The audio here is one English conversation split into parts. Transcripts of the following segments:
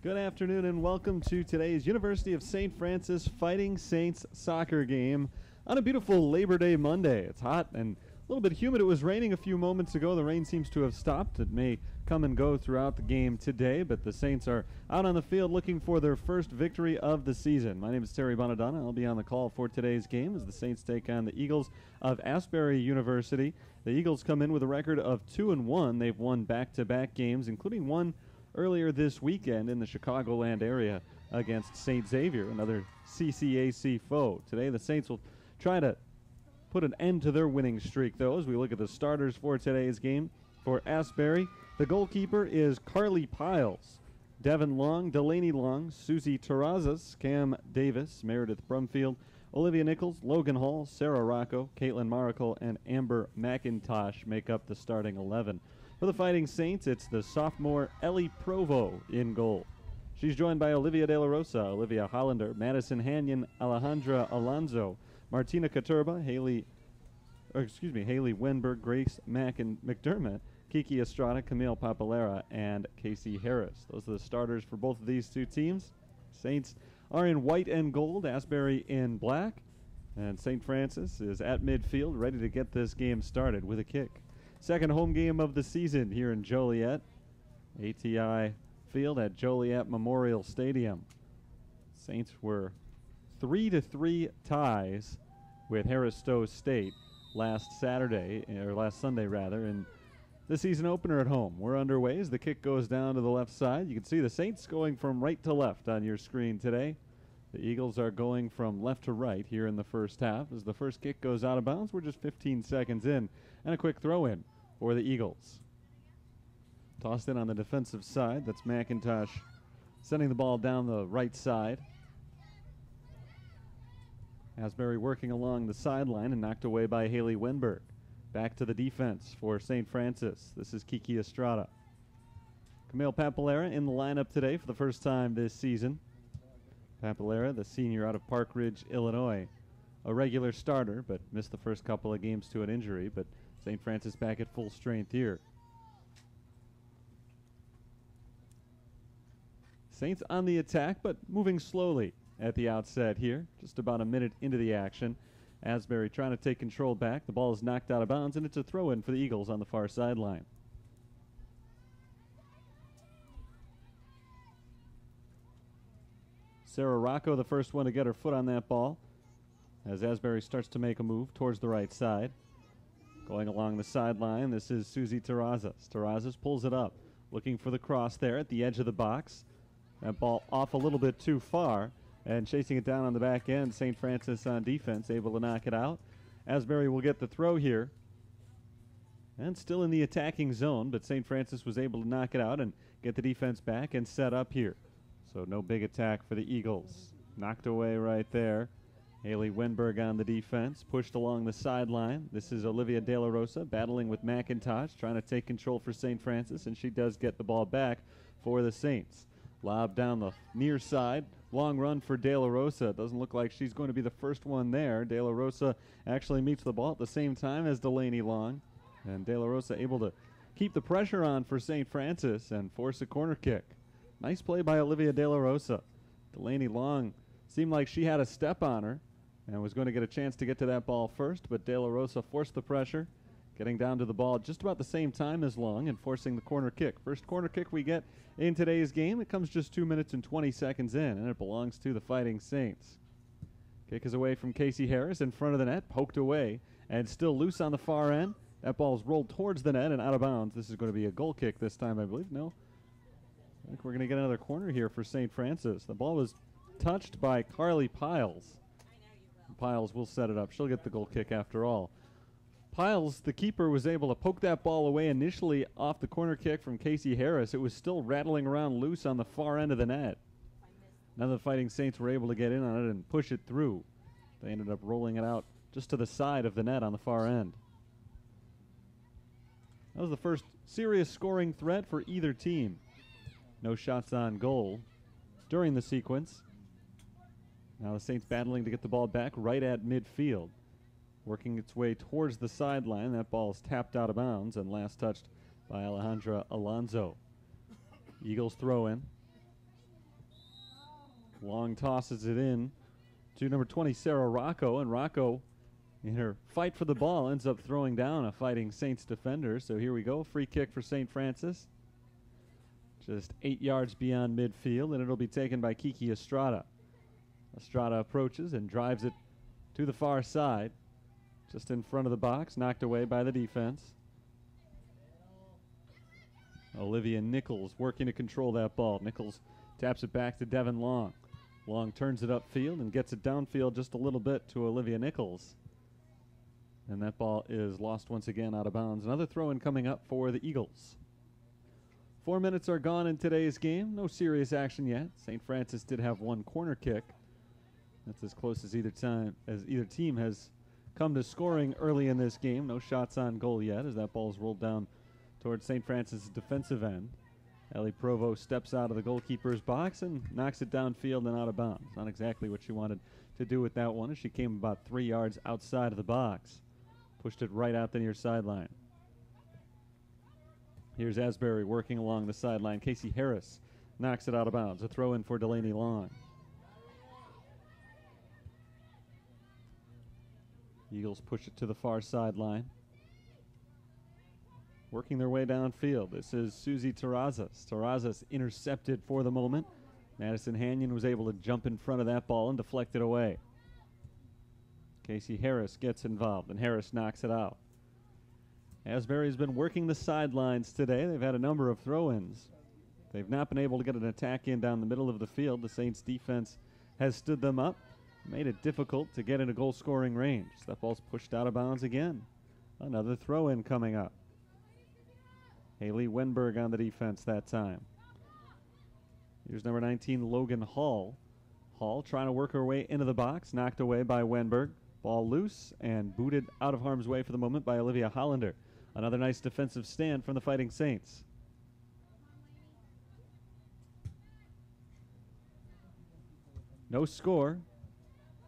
Good afternoon and welcome to today's University of St. Francis Fighting Saints soccer game on a beautiful Labor Day Monday. It's hot and a little bit humid. It was raining a few moments ago. The rain seems to have stopped. It may come and go throughout the game today, but the Saints are out on the field looking for their first victory of the season. My name is Terry Bonadonna. I'll be on the call for today's game as the Saints take on the Eagles of Asbury University. The Eagles come in with a record of 2-1. They've won back-to-back games, including one earlier this weekend in the Chicagoland area against St. Xavier, another CCAC foe. Today the Saints will try to put an end to their winning streak, though, as we look at the starters for today's game. For Asbury, the goalkeeper is Carly Piles, Devin Long, Delaney Long, Susie Terrazas, Cam Davis, Meredith Brumfield, Olivia Nichols, Logan Hall, Sarah Rocco, Caitlin Maracle, and Amber McIntosh make up the starting 11. For the Fighting Saints, it's the sophomore Ellie Provo in goal. She's joined by Olivia De La Rosa, Olivia Hollander, Madison Hanyon, Alejandra Alonso, Martina Caturba, Haley Wenberg, Grace McDermott, Kiki Estrada, Camille Papalera, and Casey Harris. Those are the starters for both of these two teams. Saints are in white and gold, Asbury in black, and St. Francis is at midfield, ready to get this game started with a kick. Second home game of the season here in Joliet. ATI Field at Joliet Memorial Stadium. Saints were 3-3 ties with Harris Stowe State last Sunday in the season opener at home. We're underway as the kick goes down to the left side. You can see the Saints going from right to left on your screen today. The Eagles are going from left to right here in the first half. As the first kick goes out of bounds, we're just 15 seconds in, and a quick throw-in for the Eagles. Tossed in on the defensive side. That's McIntosh sending the ball down the right side. Asbury working along the sideline and knocked away by Haley Wenberg. Back to the defense for St. Francis. This is Kiki Estrada. Camille Papalera in the lineup today for the first time this season. Papalera, the senior out of Park Ridge, Illinois. A regular starter, but missed the first couple of games to an injury, but St. Francis back at full strength here. Saints on the attack, but moving slowly at the outset here. Just about a minute into the action. Asbury trying to take control back. The ball is knocked out of bounds, and it's a throw-in for the Eagles on the far sideline. Sarah Rocco, the first one to get her foot on that ball, as Asbury starts to make a move towards the right side. Going along the sideline, this is Susie Terrazas. Terrazas pulls it up, looking for the cross there at the edge of the box. That ball off a little bit too far, and chasing it down on the back end, St. Francis on defense, able to knock it out. Asbury will get the throw here, and still in the attacking zone, but St. Francis was able to knock it out and get the defense back and set up here. So no big attack for the Eagles. Knocked away right there. Haley Wenberg on the defense, pushed along the sideline. This is Olivia De La Rosa battling with McIntosh, trying to take control for St. Francis, and she does get the ball back for the Saints. Lob down the near side. Long run for De La Rosa. Doesn't look like she's going to be the first one there. De La Rosa actually meets the ball at the same time as Delaney Long. And De La Rosa able to keep the pressure on for St. Francis and force a corner kick. Nice play by Olivia De La Rosa. Delaney Long seemed like she had a step on her and was going to get a chance to get to that ball first, but De La Rosa forced the pressure, getting down to the ball just about the same time as Long and forcing the corner kick. First corner kick we get in today's game. It comes just 2 minutes and 20 seconds in, and it belongs to the Fighting Saints. Kick is away from Casey Harris in front of the net, poked away, and still loose on the far end. That ball's rolled towards the net and out of bounds. This is going to be a goal kick this time, I believe. No. I think we're going to get another corner here for St. Francis. The ball was touched by Carly Piles. Piles will set it up. She'll get the goal kick after all. Piles, the keeper, was able to poke that ball away initially off the corner kick from Casey Harris. It was still rattling around loose on the far end of the net. Now the Fighting Saints were able to get in on it and push it through. They ended up rolling it out just to the side of the net on the far end. That was the first serious scoring threat for either team. No shots on goal during the sequence. Now the Saints battling to get the ball back right at midfield. Working its way towards the sideline. That ball is tapped out of bounds and last touched by Alejandra Alonso. Eagles throw in. Long tosses it in to number 20, Sarah Rocco, and Rocco, in her fight for the ball, ends up throwing down a Fighting Saints defender. So here we go, free kick for St. Francis. Just 8 yards beyond midfield, and it'll be taken by Kiki Estrada. Estrada approaches and drives it to the far side, just in front of the box, knocked away by the defense. Olivia Nichols working to control that ball. Nichols taps it back to Devin Long. Long turns it upfield and gets it downfield just a little bit to Olivia Nichols. And that ball is lost once again out of bounds. Another throw-in coming up for the Eagles. 4 minutes are gone in today's game. No serious action yet. St. Francis did have one corner kick. That's as close as either team has come to scoring early in this game. No shots on goal yet as that ball is rolled down towards St. Francis' defensive end. Ellie Provo steps out of the goalkeeper's box and knocks it downfield and out of bounds. Not exactly what she wanted to do with that one as she came about 3 yards outside of the box. Pushed it right out the near sideline. Here's Asbury working along the sideline. Casey Harris knocks it out of bounds. A throw in for Delaney Long. Eagles push it to the far sideline. Working their way downfield. This is Susie Terrazas. Terrazas intercepted for the moment. Madison Hanyon was able to jump in front of that ball and deflect it away. Casey Harris gets involved, and Harris knocks it out. Asbury's been working the sidelines today. They've had a number of throw-ins. They've not been able to get an attack in down the middle of the field. The Saints defense has stood them up, made it difficult to get into goal-scoring range. That ball's pushed out of bounds again. Another throw-in coming up. Haley Wenberg on the defense that time. Here's number 19, Logan Hall. Hall trying to work her way into the box, knocked away by Wenberg. Ball loose and booted out of harm's way for the moment by Olivia Hollander. Another nice defensive stand from the Fighting Saints. No score.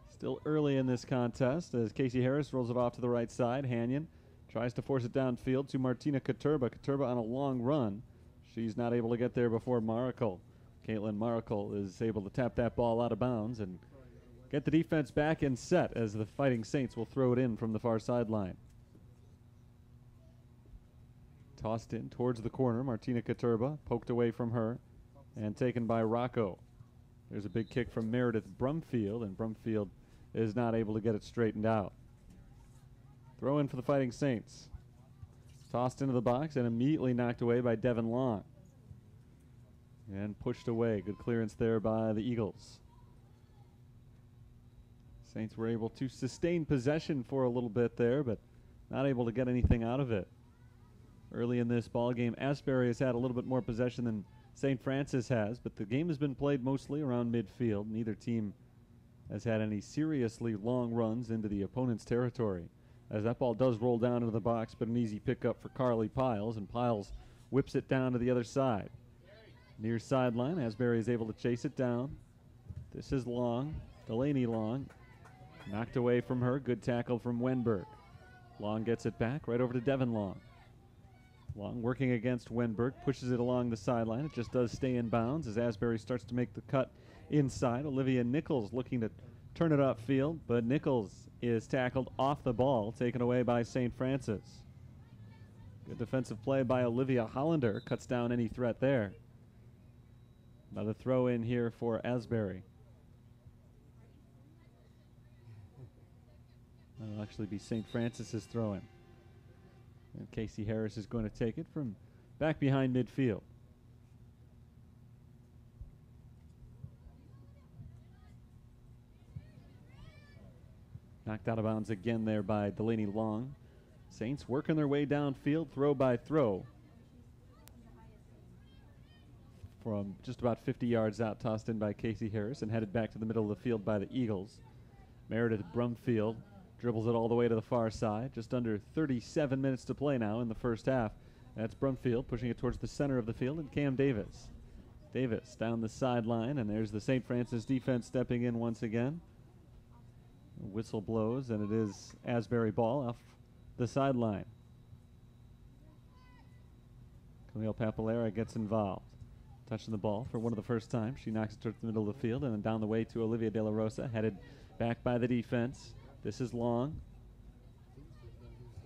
Still early in this contest as Casey Harris rolls it off to the right side. Hanyon tries to force it downfield to Martina Katurba. Katurba on a long run. She's not able to get there before Maracle. Caitlin Maracle is able to tap that ball out of bounds and get the defense back in set as the Fighting Saints will throw it in from the far sideline. Tossed in towards the corner. Martina Katurba poked away from her and taken by Rocco. There's a big kick from Meredith Brumfield, and Brumfield is not able to get it straightened out. Throw in for the Fighting Saints. Tossed into the box and immediately knocked away by Devin Long. And pushed away. Good clearance there by the Eagles. Saints were able to sustain possession for a little bit there, but not able to get anything out of it. Early in this ball game, Asbury has had a little bit more possession than St. Francis has, but the game has been played mostly around midfield. Neither team has had any seriously long runs into the opponent's territory. As that ball does roll down into the box, but an easy pickup for Carly Piles, and Piles whips it down to the other side. Near sideline, Asbury is able to chase it down. This is Long, Delaney Long. Knocked away from her, good tackle from Wenberg. Long gets it back, right over to Devin Long. Long working against Wenberg, pushes it along the sideline. It just does stay in bounds as Asbury starts to make the cut inside. Olivia Nichols looking to turn it upfield, but Nichols is tackled off the ball, taken away by St. Francis. Good defensive play by Olivia Hollander, cuts down any threat there. Another throw in here for Asbury. That'll actually be St. Francis's throw-in. And Casey Harris is going to take it from back behind midfield. Knocked out of bounds again there by Delaney Long. Saints working their way downfield, throw by throw. From just about 50 yards out, tossed in by Casey Harris and headed back to the middle of the field by the Eagles. Meredith Brumfield dribbles it all the way to the far side. Just under 37 minutes to play now in the first half. That's Brumfield pushing it towards the center of the field, and Cam Davis. Davis down the sideline, and there's the St. Francis defense stepping in once again. Whistle blows, and it is Asbury ball off the sideline. Camille Papalera gets involved. touching the ball for one of the first times. She knocks it towards the middle of the field and then down the way to Olivia De La Rosa, headed back by the defense. This is long.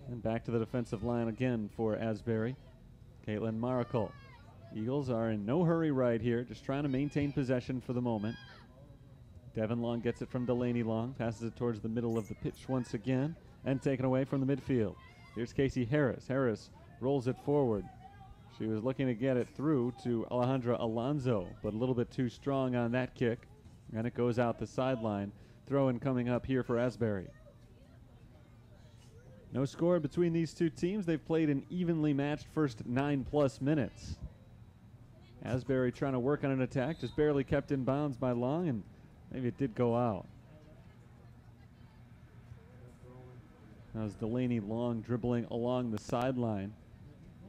And back to the defensive line again for Asbury. Caitlin Maracle. Eagles are in no hurry right here, just trying to maintain possession for the moment. Devin Long gets it from Delaney Long, passes it towards the middle of the pitch once again, and taken away from the midfield. Here's Casey Harris. Harris rolls it forward. She was looking to get it through to Alejandra Alonso, but a little bit too strong on that kick, and it goes out the sideline. Throw-in coming up here for Asbury. No score between these two teams. They've played an evenly matched first 9+ minutes. Asbury trying to work on an attack, just barely kept in bounds by Long, and maybe it did go out. That was Delaney Long dribbling along the sideline.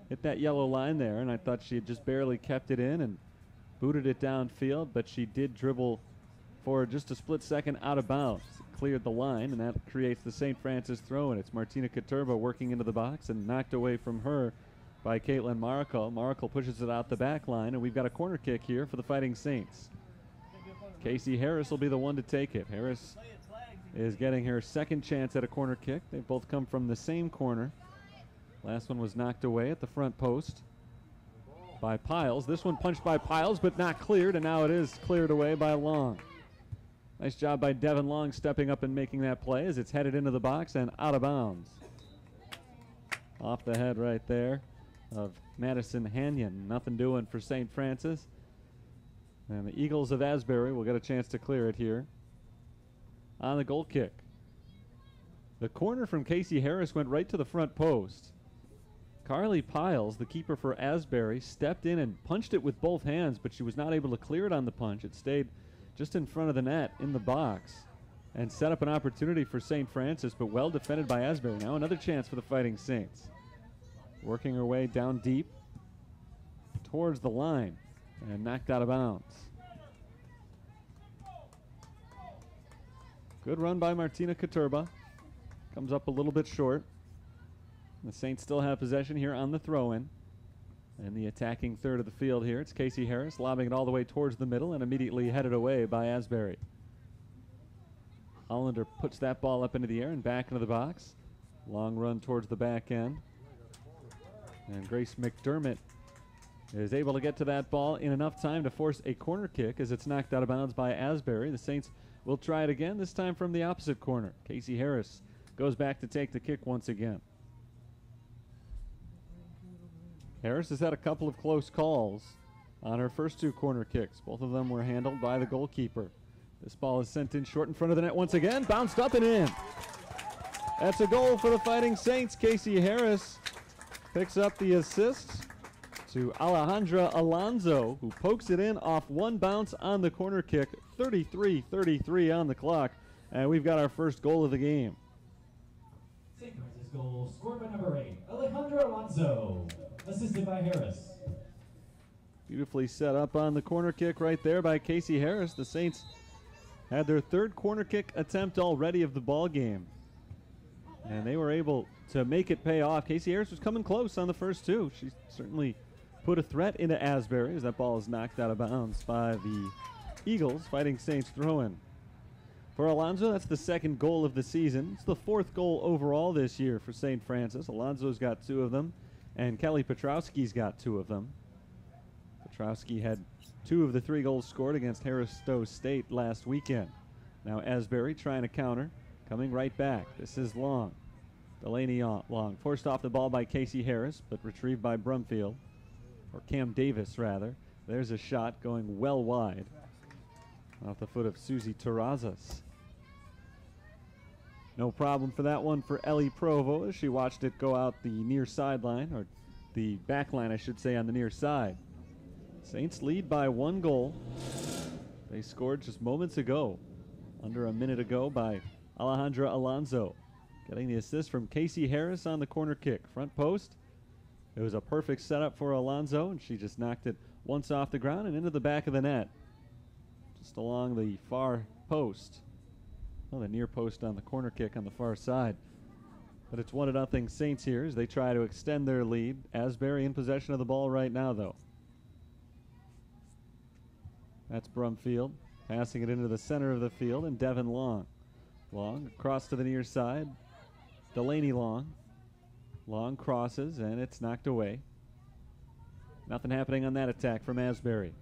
Hit that yellow line there, and I thought she had just barely kept it in and booted it downfield, but she did dribble for just a split second out of bounds. Cleared the line, and that creates the St. Francis throw-in. It's Martina Katurba working into the box and knocked away from her by Caitlin Maracle. Maracle pushes it out the back line, and we've got a corner kick here for the Fighting Saints. Casey Harris will be the one to take it. Harris is getting her second chance at a corner kick. They both come from the same corner. Last one was knocked away at the front post by Piles. This one punched by Piles, but not cleared, and now it is cleared away by Long. Nice job by Devin Long stepping up and making that play as it's headed into the box and out of bounds. Off the head right there of Madison Hanyon. Nothing doing for St. Francis. And the Eagles of Asbury will get a chance to clear it here on the goal kick. The corner from Casey Harris went right to the front post. Carly Piles, the keeper for Asbury, stepped in and punched it with both hands, but she was not able to clear it on the punch. It stayed just in front of the net in the box and set up an opportunity for St. Francis, but well defended by Asbury. Now another chance for the Fighting Saints. Working her way down deep towards the line and knocked out of bounds. Good run by Martina Katurba. Comes up a little bit short. The Saints still have possession here on the throw-in. In the attacking third of the field here, it's Casey Harris lobbing it all the way towards the middle and immediately headed away by Asbury. Hollander puts that ball up into the air and back into the box. Long run towards the back end. And Grace McDermott is able to get to that ball in enough time to force a corner kick as it's knocked out of bounds by Asbury. The Saints will try it again, this time from the opposite corner. Casey Harris goes back to take the kick once again. Harris has had a couple of close calls on her first two corner kicks. Both of them were handled by the goalkeeper. This ball is sent in short in front of the net once again, bounced up and in. That's a goal for the Fighting Saints. Casey Harris picks up the assist to Alejandra Alonso, who pokes it in off one bounce on the corner kick. 33-33 on the clock, and we've got our first goal of the game. St. Francis goal scored by number 8, Alejandra Alonso, assisted by Harris. Beautifully set up on the corner kick right there by Casey Harris. The Saints had their third corner kick attempt already of the ball game, and they were able to make it pay off. Casey Harris was coming close on the first two. She certainly put a threat into Asbury as that ball is knocked out of bounds by the Eagles. Fighting Saints throw-in. For Alonso, that's the second goal of the season. It's the fourth goal overall this year for St. Francis. Alonso's got 2 of them, and Kelly Petrowski's got 2 of them. Petrowski had 2 of the 3 goals scored against Harris Stowe State last weekend. Now Asbury trying to counter, coming right back. This is Long. Delaney Long, forced off the ball by Casey Harris, but retrieved by Brumfield, or Cam Davis rather. There's a shot going well wide off the foot of Susie Terrazas. No problem for that one for Ellie Provo as she watched it go out the near sideline, or the back line I should say, on the near side. Saints lead by 1 goal. They scored just moments ago, under a minute ago, by Alejandra Alonso. Getting the assist from Casey Harris on the corner kick. Front post. It was a perfect setup for Alonso, and she just knocked it once off the ground and into the back of the net. Just along the far post. Well, the near post on the corner kick on the far side. But it's 1-0 Saints here as they try to extend their lead. Asbury in possession of the ball right now, though. That's Brumfield passing it into the center of the field, and Devin Long. Long across to the near side. Delaney Long. Long crosses, and it's knocked away. Nothing happening on that attack from Asbury.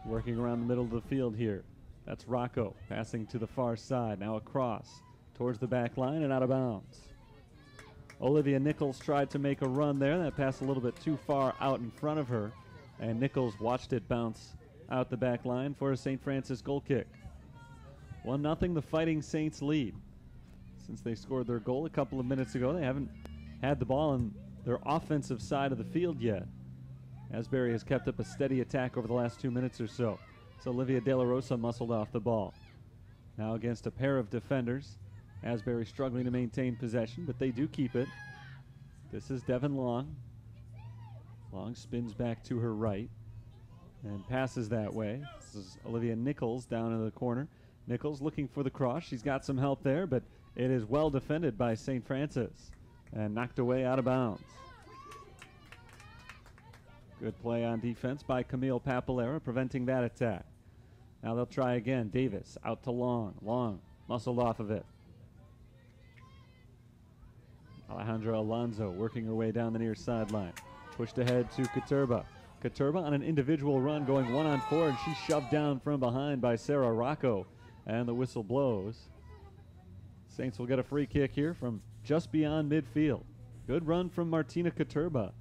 Working around the middle of the field here. That's Rocco passing to the far side. Now across towards the back line and out of bounds. Olivia Nichols tried to make a run there. That pass a little bit too far out in front of her, and Nichols watched it bounce out the back line for a St. Francis goal kick. 1-0, the Fighting Saints lead. Since they scored their goal a couple of minutes ago, they haven't had the ball on their offensive side of the field yet. Asbury has kept up a steady attack over the last 2 minutes or so. So Olivia De La Rosa muscled off the ball. Now against a pair of defenders. Asbury struggling to maintain possession, but they do keep it. This is Devin Long. Long spins back to her right and passes that way. This is Olivia Nichols down in the corner. Nichols looking for the cross. She's got some help there, but it is well defended by St. Francis and knocked away out of bounds. Good play on defense by Camille Papalera, preventing that attack. Now they'll try again. Davis out to Long. Long muscled off of it. Alejandra Alonso working her way down the near sideline. Pushed ahead to Katurba. Katurba on an individual run going 1-on-4, and she's shoved down from behind by Sarah Rocco, and the whistle blows. Saints will get a free kick here from just beyond midfield. Good run from Martina Katurba.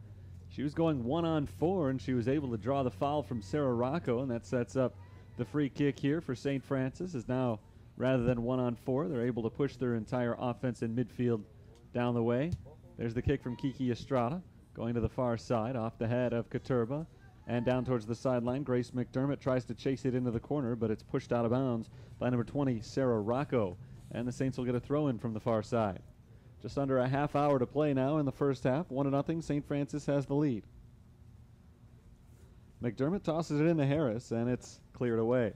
She was going 1-on-4, and she was able to draw the foul from Sarah Rocco, and that sets up the free kick here for St. Francis. Is now, rather than 1-on-4, they're able to push their entire offense in midfield down the way. There's the kick from Kiki Estrada, going to the far side, off the head of Katurba, and down towards the sideline. Grace McDermott tries to chase it into the corner, but it's pushed out of bounds by number 20, Sarah Rocco, and the Saints will get a throw-in from the far side. Just under a half hour to play now in the first half. 1-0, St. Francis has the lead. McDermott tosses it into Harris, and it's cleared away.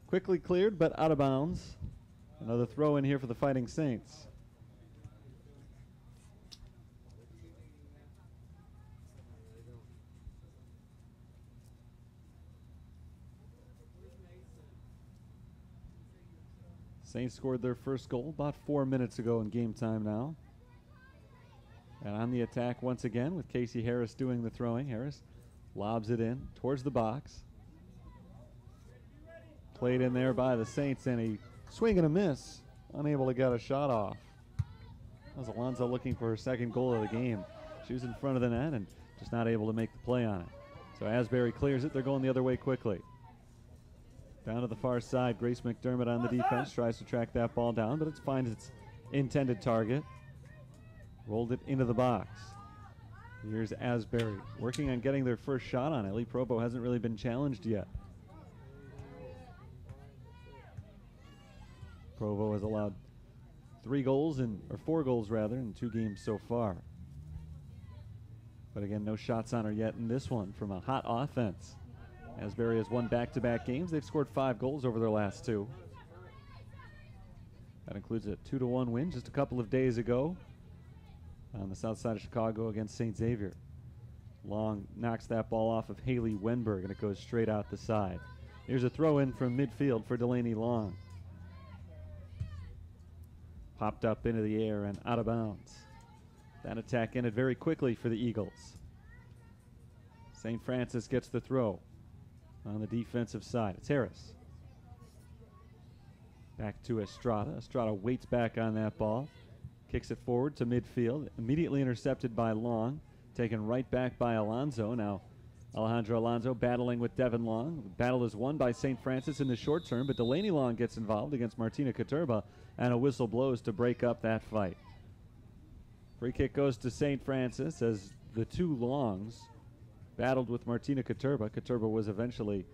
Quickly cleared, but out of bounds. Another throw-in here for the Fighting Saints. Saints scored their first goal about 4 minutes ago in game time now. And on the attack once again with Casey Harris doing the throwing. Harris lobs it in towards the box. Played in there by the Saints, and a swing and a miss. Unable to get a shot off. That was Alonso looking for her second goal of the game. She was in front of the net and just not able to make the play on it. So Asbury clears it. They're going the other way quickly. Down to the far side, Grace McDermott on the defense, tries to track that ball down, but it finds its intended target. Rolled it into the box. Here's Asbury, working on getting their first shot on it. Lee Provo hasn't really been challenged yet. Provo has allowed 4 goals in 2 games so far. But again, no shots on her yet in this one from a hot offense. Asbury has won back-to-back games. They've scored 5 goals over their last 2. That includes a 2-1 win just a couple of days ago on the south side of Chicago against St. Xavier. Long knocks that ball off of Haley Wenberg, and it goes straight out the side. Here's a throw-in from midfield for Delaney Long. Popped up into the air and out of bounds. That attack ended very quickly for the Eagles. St. Francis gets the throw. On the defensive side, it's Harris. Back to Estrada. Estrada waits back on that ball. Kicks it forward to midfield. Immediately intercepted by Long. Taken right back by Alonso. Now Alejandra Alonso battling with Devin Long. The battle is won by St. Francis in the short term, but Delaney Long gets involved against Martina Katurba, and a whistle blows to break up that fight. Free kick goes to St. Francis as the 2 Longs battled with Martina Katurba. Katurba was eventually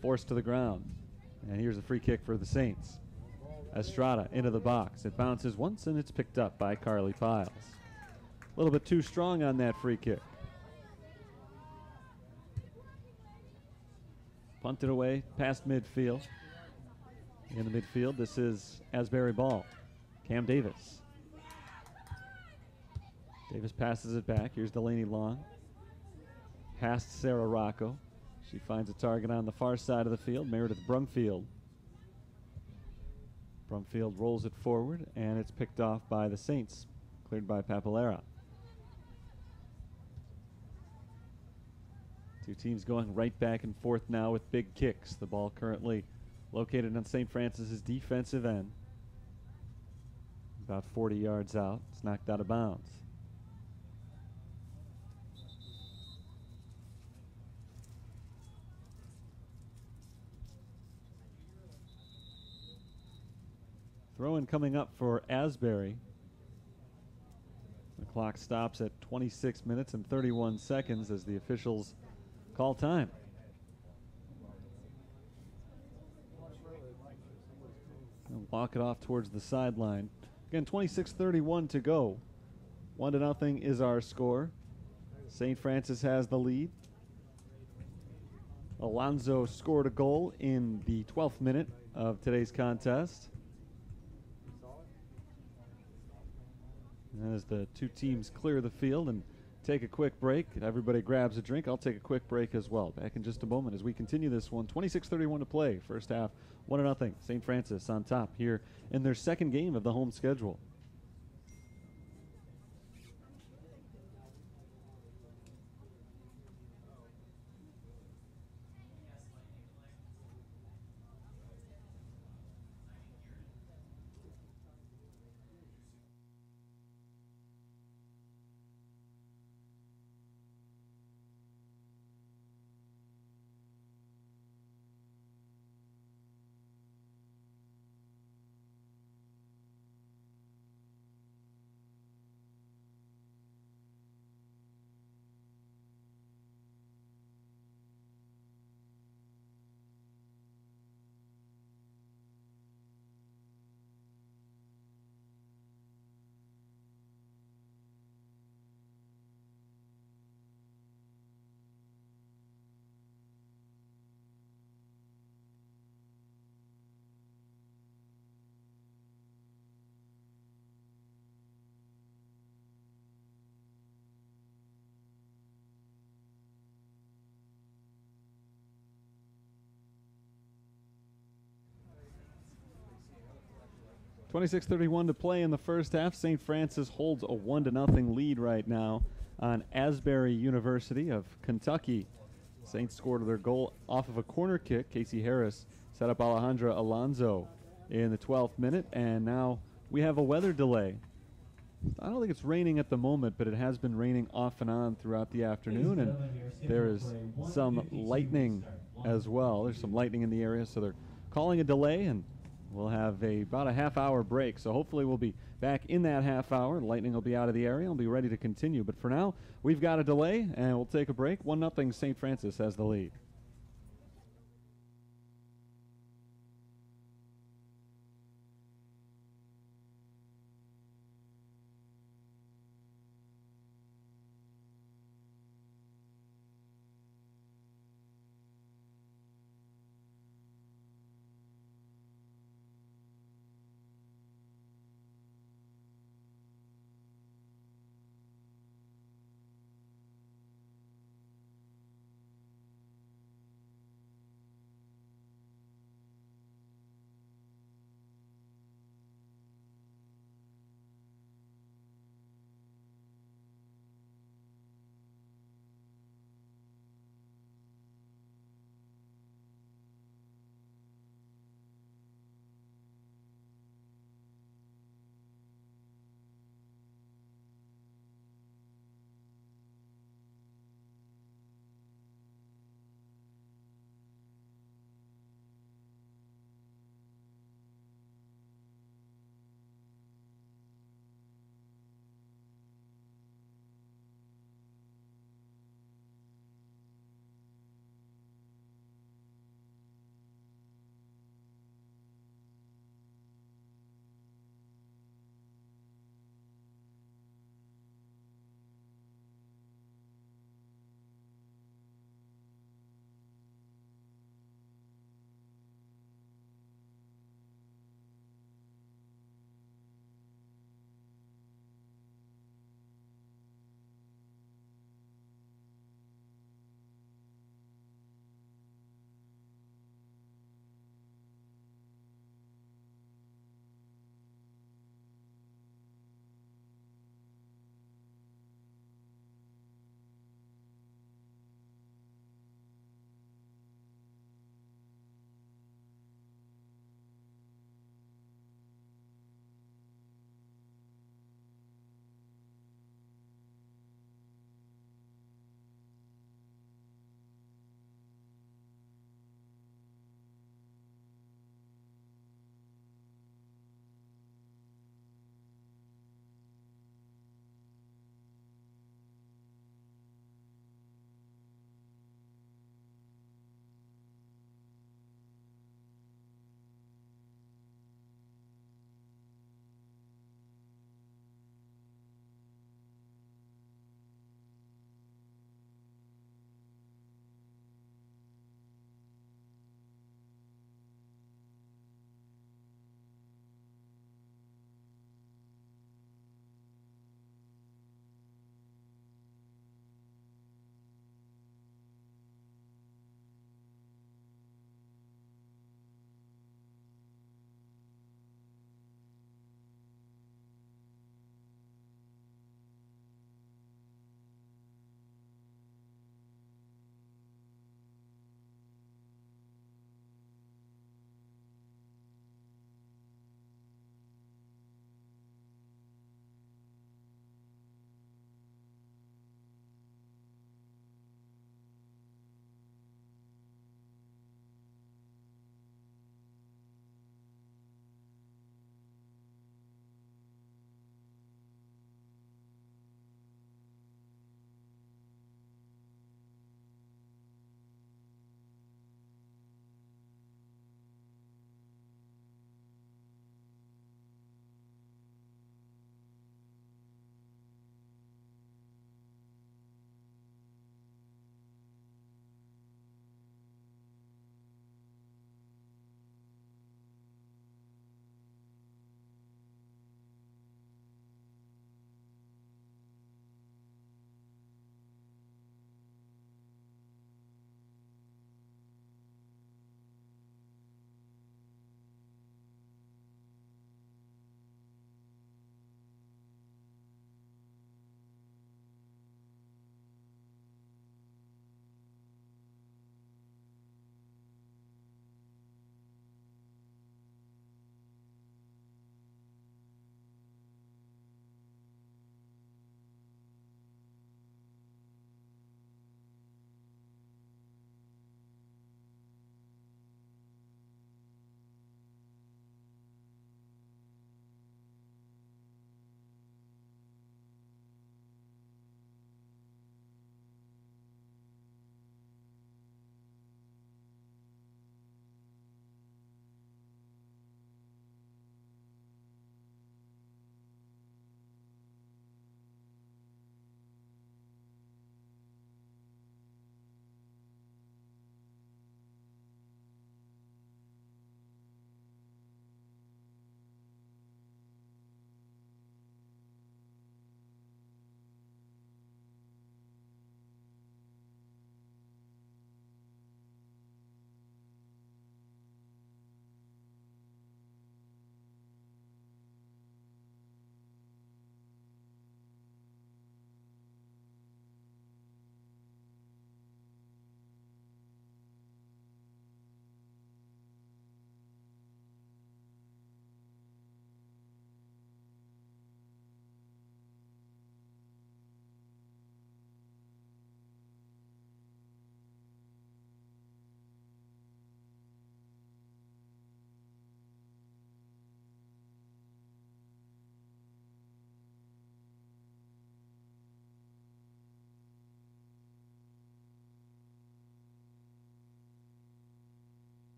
forced to the ground. And here's a free kick for the Saints. Estrada into the box. It bounces once, and it's picked up by Carly Piles. A little bit too strong on that free kick. Punted away past midfield. In the midfield, this is Asbury ball. Cam Davis. Davis passes it back. Here's Delaney Long. Past Sarah Rocco. She finds a target on the far side of the field, Meredith Brumfield. Brumfield rolls it forward, and it's picked off by the Saints, cleared by Papalera. Two teams going right back and forth now with big kicks. The ball currently located on St. Francis's defensive end. About 40 yards out. It's knocked out of bounds. Throw-in coming up for Asbury. The clock stops at 26 minutes and 31 seconds as the officials call time. And walk it off towards the sideline. Again, 26:31 to go. 1-0 is our score. St. Francis has the lead. Alonzo scored a goal in the 12th minute of today's contest. And as the two teams clear the field and take a quick break, everybody grabs a drink. I'll take a quick break as well. Back in just a moment as we continue this one. 26:31 to play. First half, 1-0. St. Francis on top here in their second game of the home schedule. .26:31 to play in the first half. St. Francis holds a 1-0 lead right now on Asbury University of Kentucky. Saints scored their goal off of a corner kick. Casey Harris set up Alejandra Alonzo in the 12th minute, and now we have a weather delay. I don't think it's raining at the moment, but it has been raining off and on throughout the afternoon, and there is some lightning as well. There's some lightning in the area, so they're calling a delay, and we'll have about a half-hour break, so hopefully we'll be back in that half hour. Lightning will be out of the area and we'll be ready to continue. But for now, we've got a delay, and we'll take a break. 1-0 St. Francis has the lead.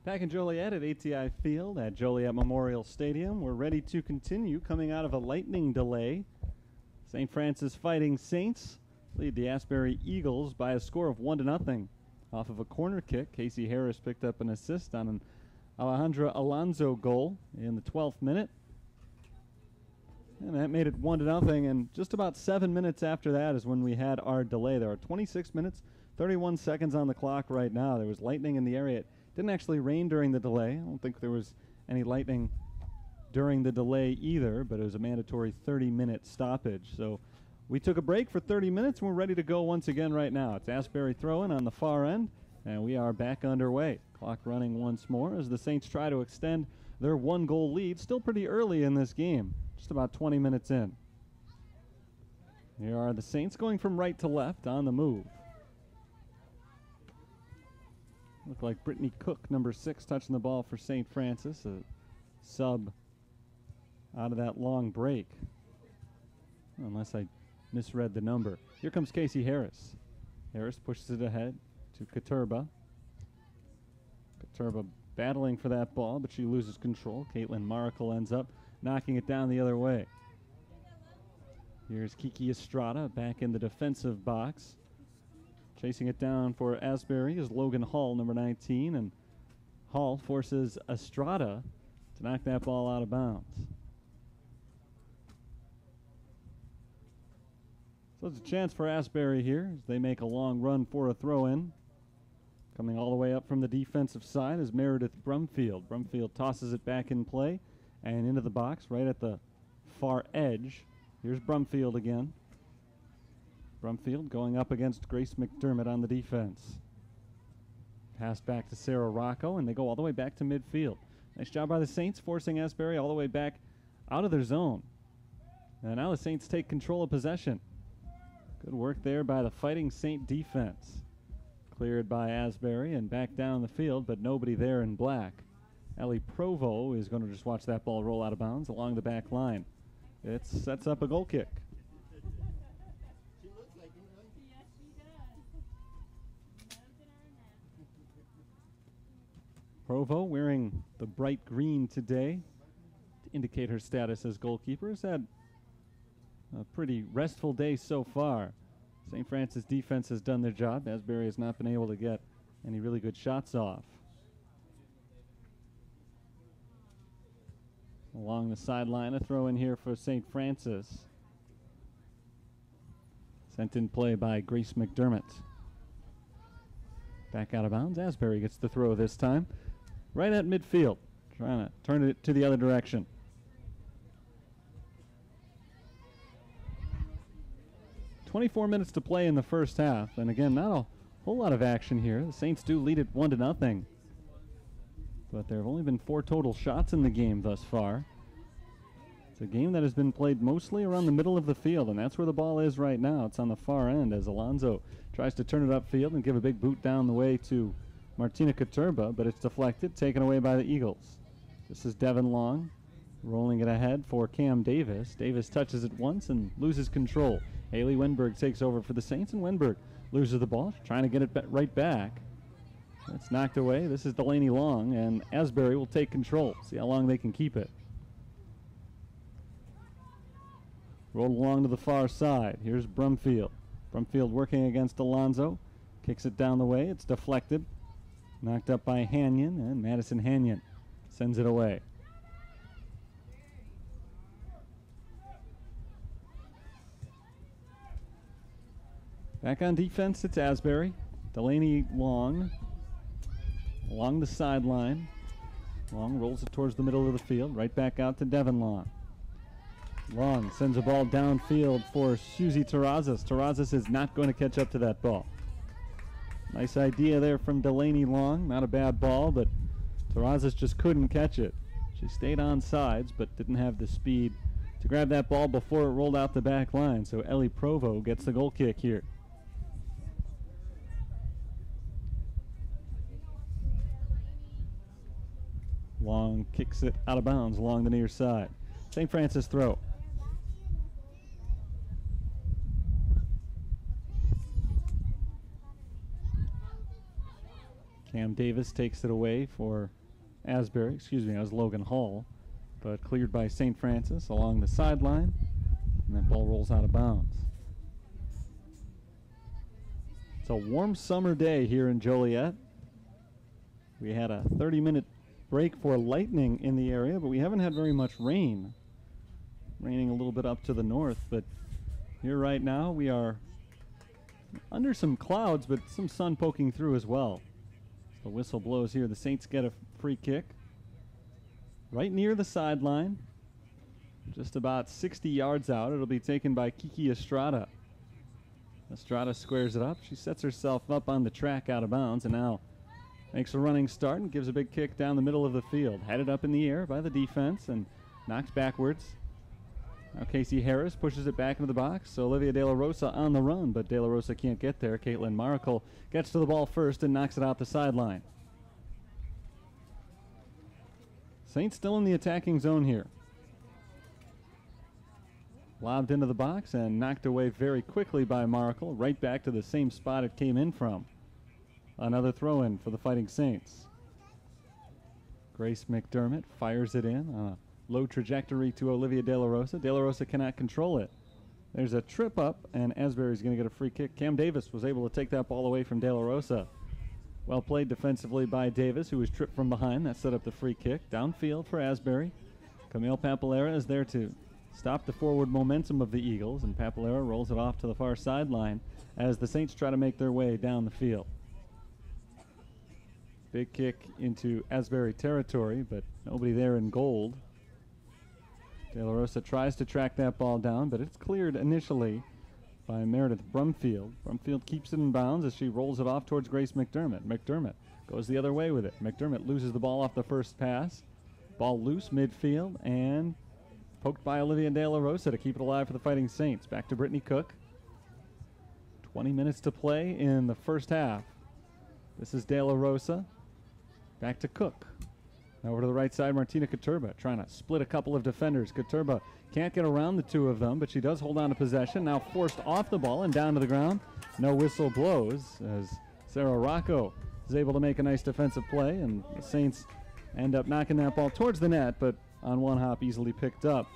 Back in Joliet at ATI Field at Joliet Memorial Stadium. We're ready to continue coming out of a lightning delay. St. Francis Fighting Saints lead the Asbury Eagles by a score of 1-0 off of a corner kick. Casey Harris picked up an assist on an Alejandra Alonso goal in the 12th minute. And that made it 1-0, and just about 7 minutes after that is when we had our delay. There are 26 minutes, 31 seconds on the clock right now. There was lightning in the area. It didn't actually rain during the delay. I don't think there was any lightning during the delay either, but it was a mandatory 30-minute stoppage. So we took a break for 30 minutes, and we're ready to go once again right now. It's Asbury throwing on the far end, and we are back underway. Clock running once more as the Saints try to extend their one-goal lead. Still pretty early in this game, just about 20 minutes in. Here are the Saints going from right to left on the move. Look like Brittany Cook, number 6, touching the ball for St. Francis, a sub out of that long break. Unless I misread the number. Here comes Casey Harris. Harris pushes it ahead to Katurba. Katurba battling for that ball, but she loses control. Caitlin Maracle ends up knocking it down the other way. Here's Kiki Estrada back in the defensive box. Chasing it down for Asbury is Logan Hall, number 19, and Hall forces Estrada to knock that ball out of bounds. So it's a chance for Asbury here as they make a long run for a throw-in. Coming all the way up from the defensive side is Meredith Brumfield. Brumfield tosses it back in play and into the box right at the far edge. Here's Brumfield again. Brumfield going up against Grace McDermott on the defense. Pass back to Sarah Rocco, and they go all the way back to midfield. Nice job by the Saints, forcing Asbury all the way back out of their zone. And now the Saints take control of possession. Good work there by the Fighting Saint defense. Cleared by Asbury and back down the field, but nobody there in black. Ellie Provo is going to just watch that ball roll out of bounds along the back line. It sets up a goal kick. Provo wearing the bright green today to indicate her status as goalkeeper. Has had a pretty restful day so far. St. Francis defense has done their job. Asbury has not been able to get any really good shots off. Along the sideline, a throw in here for St. Francis. Sent in play by Grace McDermott. Back out of bounds. Asbury gets the throw this time. Right at midfield. Trying to turn it to the other direction. "24 minutes to play in the first half. And again, not a whole lot of action here. The Saints do lead it 1-0. But there have only been 4 total shots in the game thus far. It's a game that has been played mostly around the middle of the field, and that's where the ball is right now. It's on the far end as Alonso tries to turn it upfield and give a big boot down the way to Martina Katurba, but it's deflected, taken away by the Eagles. This is Devin Long rolling it ahead for Cam Davis. Davis touches it once and loses control. Haley Wenberg takes over for the Saints, and Wenberg loses the ball, trying to get it right back. It's knocked away. This is Delaney Long, and Asbury will take control. See how long they can keep it. Rolled along to the far side. Here's Brumfield. Brumfield working against Alonso. Kicks it down the way. It's deflected. Knocked up by Hanyon, and Madison Hanyon sends it away. Back on defense, it's Asbury. Delaney Long along the sideline. Long rolls it towards the middle of the field, right back out to Devin Long. Long sends a ball downfield for Susie Terrazas. Terrazas is not going to catch up to that ball. Nice idea there from Delaney Long. Not a bad ball, but Terrazas just couldn't catch it. She stayed on sides, but didn't have the speed to grab that ball before it rolled out the back line. So Ellie Provo gets the goal kick here. Long kicks it out of bounds along the near side. St. Francis throw. Cam Davis takes it away for Asbury. Excuse me, that was Logan Hall. But cleared by St. Francis along the sideline. And that ball rolls out of bounds. It's a warm summer day here in Joliet. We had a 30-minute break for lightning in the area, but we haven't had very much rain. Raining a little bit up to the north, but here right now we are under some clouds, but some sun poking through as well. The whistle blows here. The Saints get a free kick right near the sideline, just about 60 yards out. It'll be taken by Kiki Estrada. Estrada squares it up. She sets herself up on the track out of bounds and now makes a running start and gives a big kick down the middle of the field. Headed up in the air by the defense and knocked backwards. Now Casey Harris pushes it back into the box. So Olivia De La Rosa on the run, but De La Rosa can't get there. Caitlin Maracle gets to the ball first and knocks it out the sideline. Saints still in the attacking zone here. Lobbed into the box and knocked away very quickly by Maracle, right back to the same spot it came in from. Another throw-in for the Fighting Saints. Grace McDermott fires it in on a low trajectory to Olivia De La Rosa. De La Rosa cannot control it. There's a trip up, and Asbury's going to get a free kick. Cam Davis was able to take that ball away from De La Rosa. Well played defensively by Davis, who was tripped from behind. That set up the free kick. Downfield for Asbury. Camille Papalera is there to stop the forward momentum of the Eagles, and Papalera rolls it off to the far sideline as the Saints try to make their way down the field. Big kick into Asbury territory, but nobody there in gold. De La Rosa tries to track that ball down, but it's cleared initially by Meredith Brumfield. Brumfield keeps it in bounds as she rolls it off towards Grace McDermott. McDermott goes the other way with it. McDermott loses the ball off the first pass. Ball loose midfield and poked by Olivia De La Rosa to keep it alive for the Fighting Saints. Back to Brittany Cook. 20 minutes to play in the first half. This is De La Rosa. Back to Cook. Over to the right side, Martina Katurba trying to split a couple of defenders. Katurba can't get around the two of them, but she does hold on to possession. Now forced off the ball and down to the ground. No whistle blows as Sarah Rocco is able to make a nice defensive play, and the Saints end up knocking that ball towards the net, but on one hop easily picked up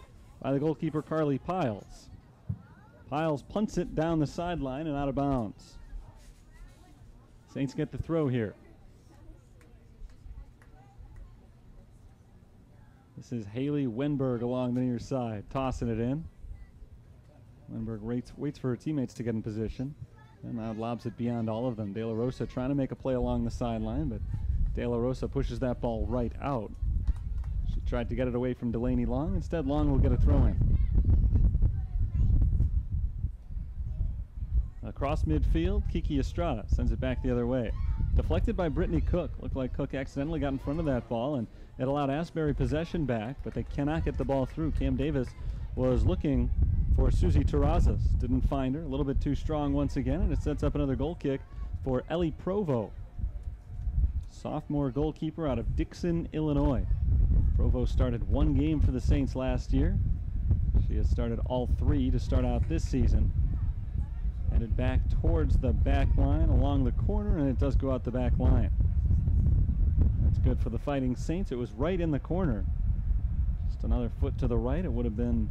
by the goalkeeper, Carly Piles. Piles punts it down the sideline and out of bounds. Saints get the throw here. This is Haley Wenberg along the near side, tossing it in. Wenberg waits for her teammates to get in position, and now lobs it beyond all of them. De La Rosa trying to make a play along the sideline, but De La Rosa pushes that ball right out. She tried to get it away from Delaney Long. Instead, Long will get a throw in. Across midfield, Kiki Estrada sends it back the other way. Deflected by Brittany Cook. Looked like Cook accidentally got in front of that ball, and it allowed Asbury possession back, but they cannot get the ball through. Cam Davis was looking for Susie Terrazas. Didn't find her. A little bit too strong once again, and it sets up another goal kick for Ellie Provo. Sophomore goalkeeper out of Dixon, Illinois. Provo started one game for the Saints last year. She has started all three to start out this season. Headed back towards the back line along the corner, and it does go out the back line. That's good for the Fighting Saints. It was right in the corner. Just another foot to the right. It would have been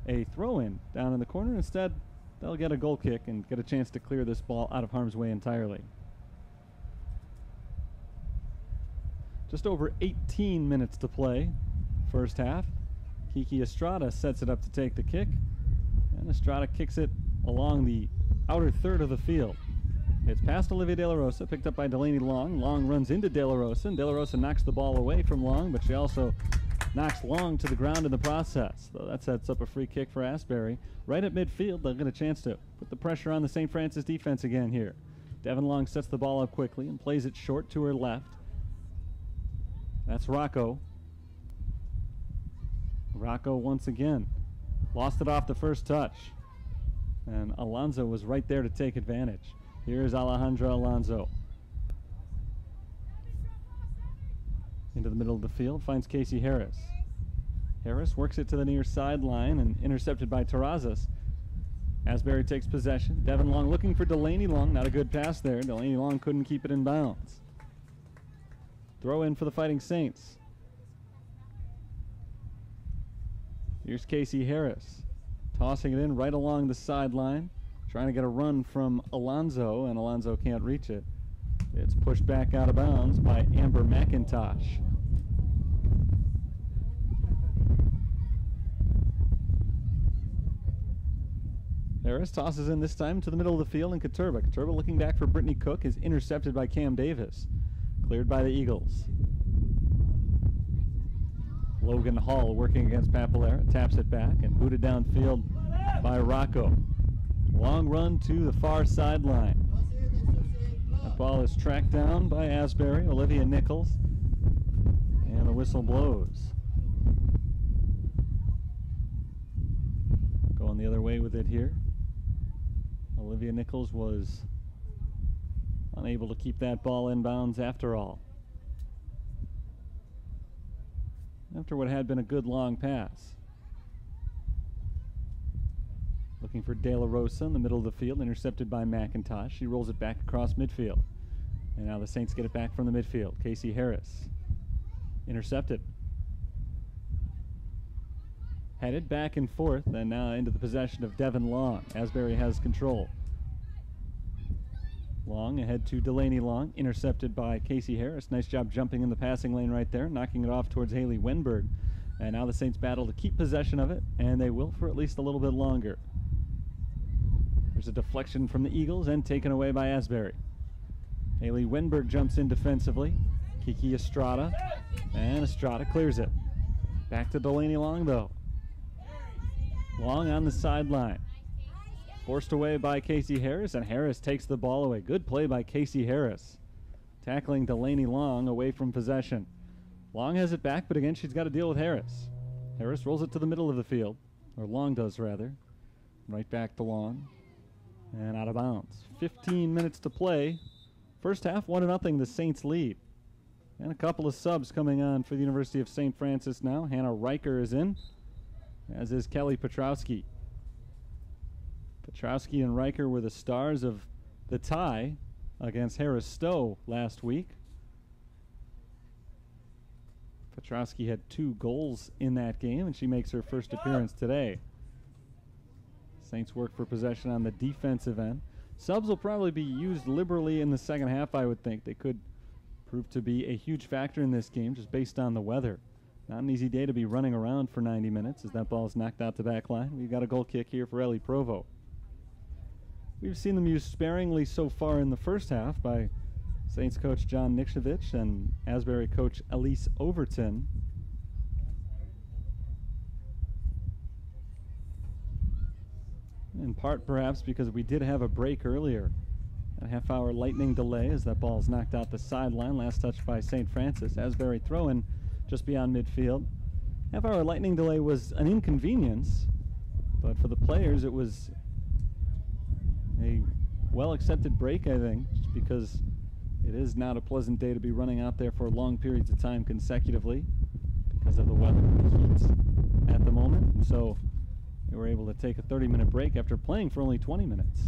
a throw-in down in the corner. Instead, they'll get a goal kick and get a chance to clear this ball out of harm's way entirely. Just over 18 minutes to play, first half. Kiki Estrada sets it up to take the kick, and Estrada kicks it along the outer third of the field. It's past Olivia De La Rosa, picked up by Delaney Long. Long runs into De La Rosa, and De La Rosa knocks the ball away from Long, but she also knocks Long to the ground in the process. So that sets up a free kick for Asbury. Right at midfield, they'll get a chance to put the pressure on the St. Francis defense again here. Devin Long sets the ball up quickly and plays it short to her left. That's Rocco. Rocco once again lost it off the first touch, and Alonso was right there to take advantage. Here's Alejandra Alonso. Into the middle of the field, finds Casey Harris. Harris works it to the near sideline and intercepted by Terrazas. Asbury takes possession. Devin Long looking for Delaney Long. Not a good pass there. Delaney Long couldn't keep it in bounds. Throw in for the Fighting Saints. Here's Casey Harris. Tossing it in right along the sideline. Trying to get a run from Alonso, and Alonso can't reach it. It's pushed back out of bounds by Amber McIntosh. Harris tosses in this time to the middle of the field, and Katurba. Katurba looking back for Brittany Cook is intercepted by Cam Davis. Cleared by the Eagles. Logan Hall working against Papalera. Taps it back and booted downfield by Rocco. Long run to the far sideline. The ball is tracked down by Asbury, Olivia Nichols, and the whistle blows. Going the other way with it here. Olivia Nichols was unable to keep that ball in bounds after all. After what had been a good long pass. Looking for De La Rosa in the middle of the field, intercepted by McIntosh. She rolls it back across midfield. And now the Saints get it back from the midfield. Casey Harris. Intercepted. Headed back and forth, and now into the possession of Devin Long. Asbury has control. Long ahead to Delaney Long, intercepted by Casey Harris. Nice job jumping in the passing lane right there, knocking it off towards Haley Wenberg. And now the Saints battle to keep possession of it, and they will for at least a little bit longer. There's a deflection from the Eagles and taken away by Asbury. Haley Wenberg jumps in defensively. Kiki Estrada, and Estrada clears it. Back to Delaney Long, though. Long on the sideline. Forced away by Casey Harris, and Harris takes the ball away. Good play by Casey Harris. Tackling Delaney Long away from possession. Long has it back, but again, she's got to deal with Harris. Harris rolls it to the middle of the field, or Long does, rather. Right back to Long, and out of bounds. 15 minutes to play. First half, 1-0, the Saints lead. And a couple of subs coming on for the University of St. Francis now. Hannah Riker is in, as is Kelly Petrowski. Petrowski and Riker were the stars of the tie against Harris Stowe last week. Petrowski had 2 goals in that game, and she makes her first appearance today. Saints work for possession on the defensive end. Subs will probably be used liberally in the second half, I would think. They could prove to be a huge factor in this game just based on the weather. Not an easy day to be running around for 90 minutes as that ball is knocked out the back line. We've got a goal kick here for Ellie Provo. We've seen them used sparingly so far in the first half by Saints coach John Nikshevich and Asbury coach Elise Overton. In part, perhaps, because we did have a break earlier. A half-hour lightning delay as that ball is knocked out the sideline. Last touch by St. Francis. Asbury throw-in just beyond midfield. Half-hour lightning delay was an inconvenience, but for the players it was a well-accepted break, I think, just because it is not a pleasant day to be running out there for long periods of time consecutively because of the weather at the moment. And so they were able to take a 30-minute break after playing for only 20 minutes.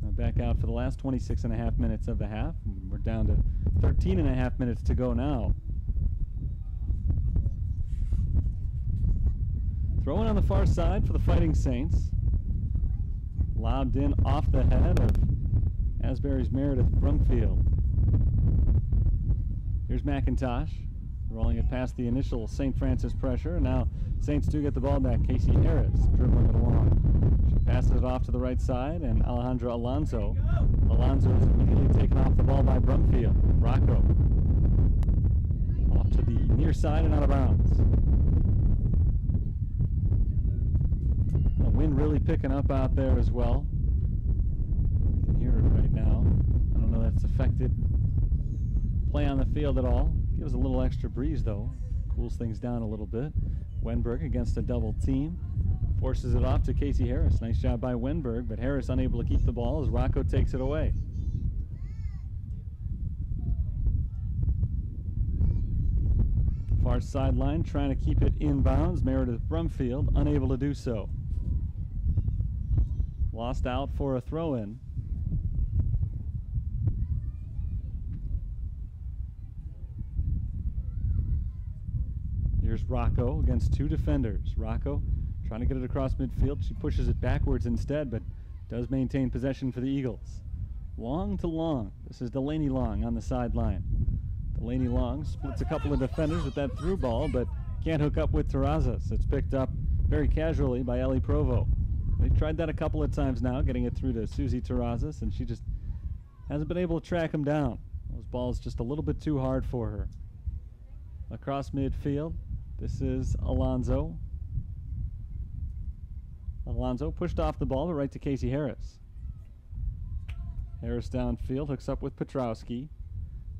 Now back out for the last 26.5 minutes of the half. We're down to 13.5 minutes to go now. Throwing on the far side for the Fighting Saints. Lobbed in off the head of Asbury's Meredith Brumfield. Here's McIntosh, rolling it past the initial St. Francis pressure. Now Saints do get the ball back. Casey Harris dribbling it along. She passes it off to the right side, and Alejandra Alonso. Alonso is immediately taken off the ball by Brumfield. Rocco off to the near side and out of bounds. The wind really picking up out there as well. You can hear it right now. I don't know if that's affected play on the field at all. Gives a little extra breeze, though. Cools things down a little bit. Wenberg against a double team. Forces it off to Casey Harris. Nice job by Wenberg, but Harris unable to keep the ball as Rocco takes it away. Far sideline trying to keep it in bounds. Meredith Brumfield unable to do so. Lost out for a throw-in. Here's Rocco against two defenders. Rocco trying to get it across midfield. She pushes it backwards instead, but does maintain possession for the Eagles. Long to Long. This is Delaney Long on the sideline. Delaney Long splits a couple of defenders with that through ball, but can't hook up with Terrazas. It's picked up very casually by Ellie Provo. They've tried that a couple of times now, getting it through to Susie Terrazas, and she just hasn't been able to track him down. Those balls just a little bit too hard for her. Across midfield, this is Alonso. Alonso pushed off the ball, but right to Casey Harris. Harris downfield, hooks up with Petrowski.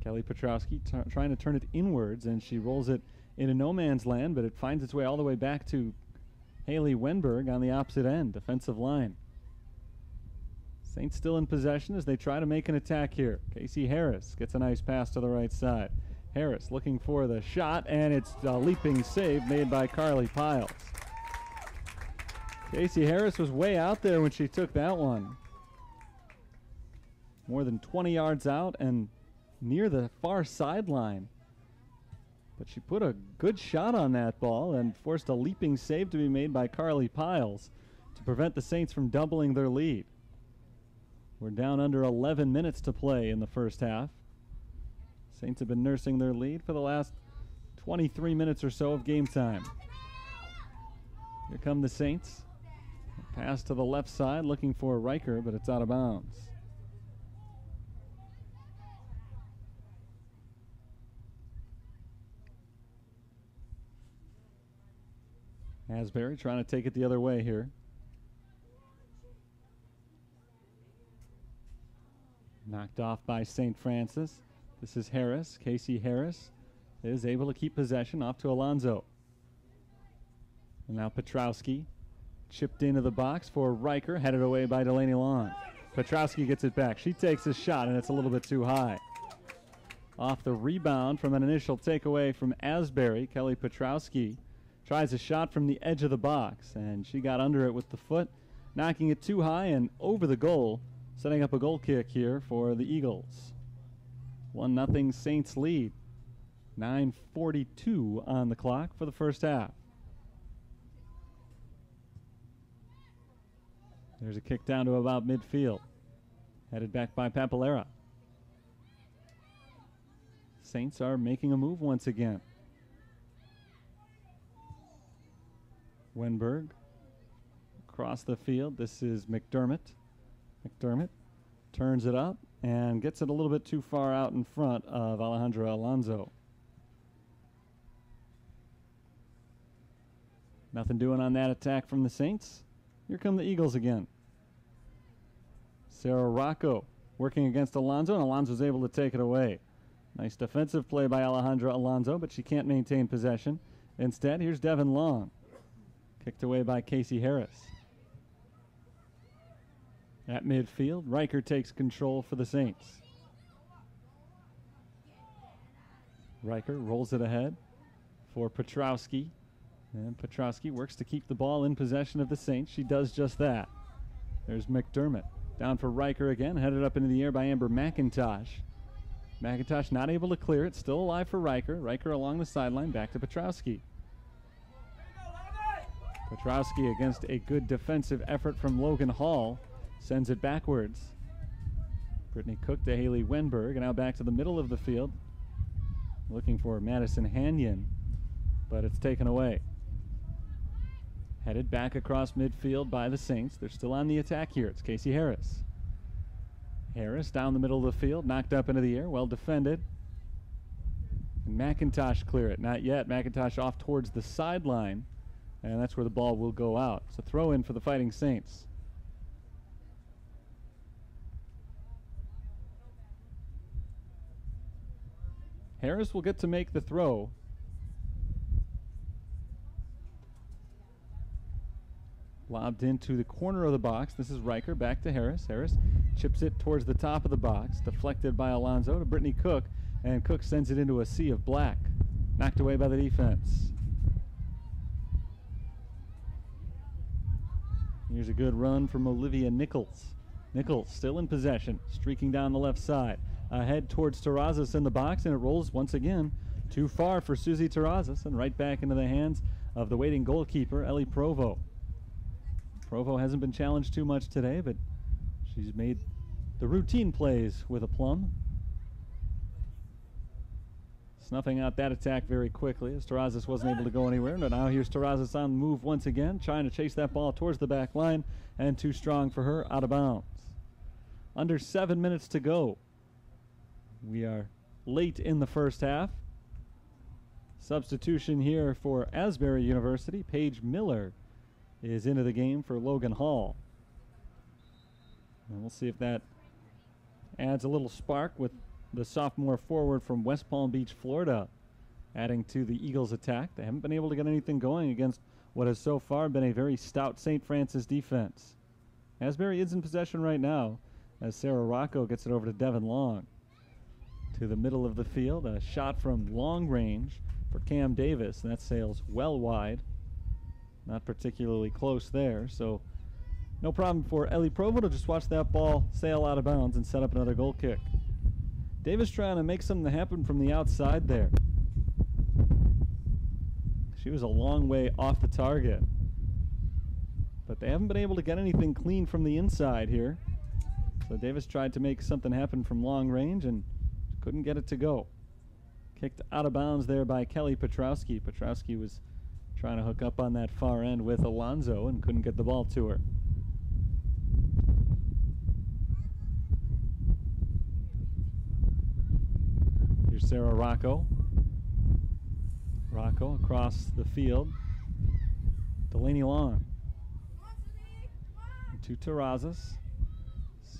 Kelly Petrowski trying to turn it inwards, and she rolls it into no man's land, but it finds its way all the way back to Haley Wenberg on the opposite end, defensive line. Saints still in possession as they try to make an attack here. Casey Harris gets a nice pass to the right side. Harris looking for the shot, and it's a leaping save made by Carly Piles. Casey Harris was way out there when she took that one. More than 20 yards out and near the far sideline. But she put a good shot on that ball and forced a leaping save to be made by Carly Piles to prevent the Saints from doubling their lead. We're down under 11 minutes to play in the first half. Saints have been nursing their lead for the last 23 minutes or so of game time. Here come the Saints. Pass to the left side looking for Riker, but it's out of bounds. Asbury trying to take it the other way here. Knocked off by St. Francis. This is Harris. Casey Harris is able to keep possession off to Alonso. And now Petrowski chipped into the box for Riker, headed away by Delaney Long. Petrowski gets it back. She takes a shot, and it's a little bit too high. Off the rebound from an initial takeaway from Asbury, Kelly Petrowski tries a shot from the edge of the box, and she got under it with the foot, knocking it too high and over the goal, setting up a goal kick here for the Eagles. 1-0 Saints lead. 9:42 on the clock for the first half. There's a kick down to about midfield. Headed back by Papalera. Saints are making a move once again. Wenberg across the field. This is McDermott. McDermott turns it up and gets it a little bit too far out in front of Alejandra Alonso. Nothing doing on that attack from the Saints. Here come the Eagles again. Sarah Rocco working against Alonso, and Alonso's able to take it away. Nice defensive play by Alejandra Alonso, but she can't maintain possession. Instead, here's Devin Long. Kicked away by Casey Harris. At midfield, Riker takes control for the Saints. Riker rolls it ahead for Petrowski. And Petrowski works to keep the ball in possession of the Saints. She does just that. There's McDermott. Down for Riker again, headed up into the air by Amber McIntosh. McIntosh not able to clear it. Still alive for Riker. Riker along the sideline, back to Petrowski. Petrowski against a good defensive effort from Logan Hall. Sends it backwards. Brittany Cook to Haley Wenberg, and now back to the middle of the field. Looking for Madison Hanyon, but it's taken away. Headed back across midfield by the Saints. They're still on the attack here. It's Casey Harris. Harris down the middle of the field, knocked up into the air, well defended. And McIntosh clear it. Not yet. McIntosh off towards the sideline, and that's where the ball will go out. It's a throw in for the Fighting Saints. Harris will get to make the throw. Lobbed into the corner of the box. This is Riker, back to Harris. Harris chips it towards the top of the box, deflected by Alonso to Brittany Cook, and Cook sends it into a sea of black. Knocked away by the defense. Here's a good run from Olivia Nichols. Nichols still in possession, streaking down the left side. Ahead towards Terrazas in the box, and it rolls once again Too far for Susie Terrazas, and right back into the hands of the waiting goalkeeper, Ellie Provo. Provo hasn't been challenged too much today, but she's made the routine plays with aplomb. Snuffing out that attack very quickly as Terrazas wasn't able to go anywhere. But now here's Terrazas on the move once again, trying to chase that ball towards the back line, and too strong for her, out of bounds. Under 7 minutes to go. We are late in the first half. Substitution here for Asbury University. Paige Miller is into the game for Logan Hall. And we'll see if that adds a little spark with the sophomore forward from West Palm Beach, Florida, adding to the Eagles' attack. They haven't been able to get anything going against what has so far been a very stout St. Francis defense. Asbury is in possession right now as Sarah Rocco gets it over to Devin Long. To the middle of the field, a shot from long range for Cam Davis, and that sails well wide. Not particularly close there, so no problem for Ellie Provo to just watch that ball sail out of bounds and set up another goal kick. Davis trying to make something happen from the outside there. She was a long way off the target, but they haven't been able to get anything clean from the inside here. So Davis tried to make something happen from long range and couldn't get it to go. Kicked out of bounds there by Kelly Petrowski. Petrowski was trying to hook up on that far end with Alonzo and couldn't get the ball to her. Here's Sarah Rocco. Rocco across the field. Delaney Long. To Terrazas.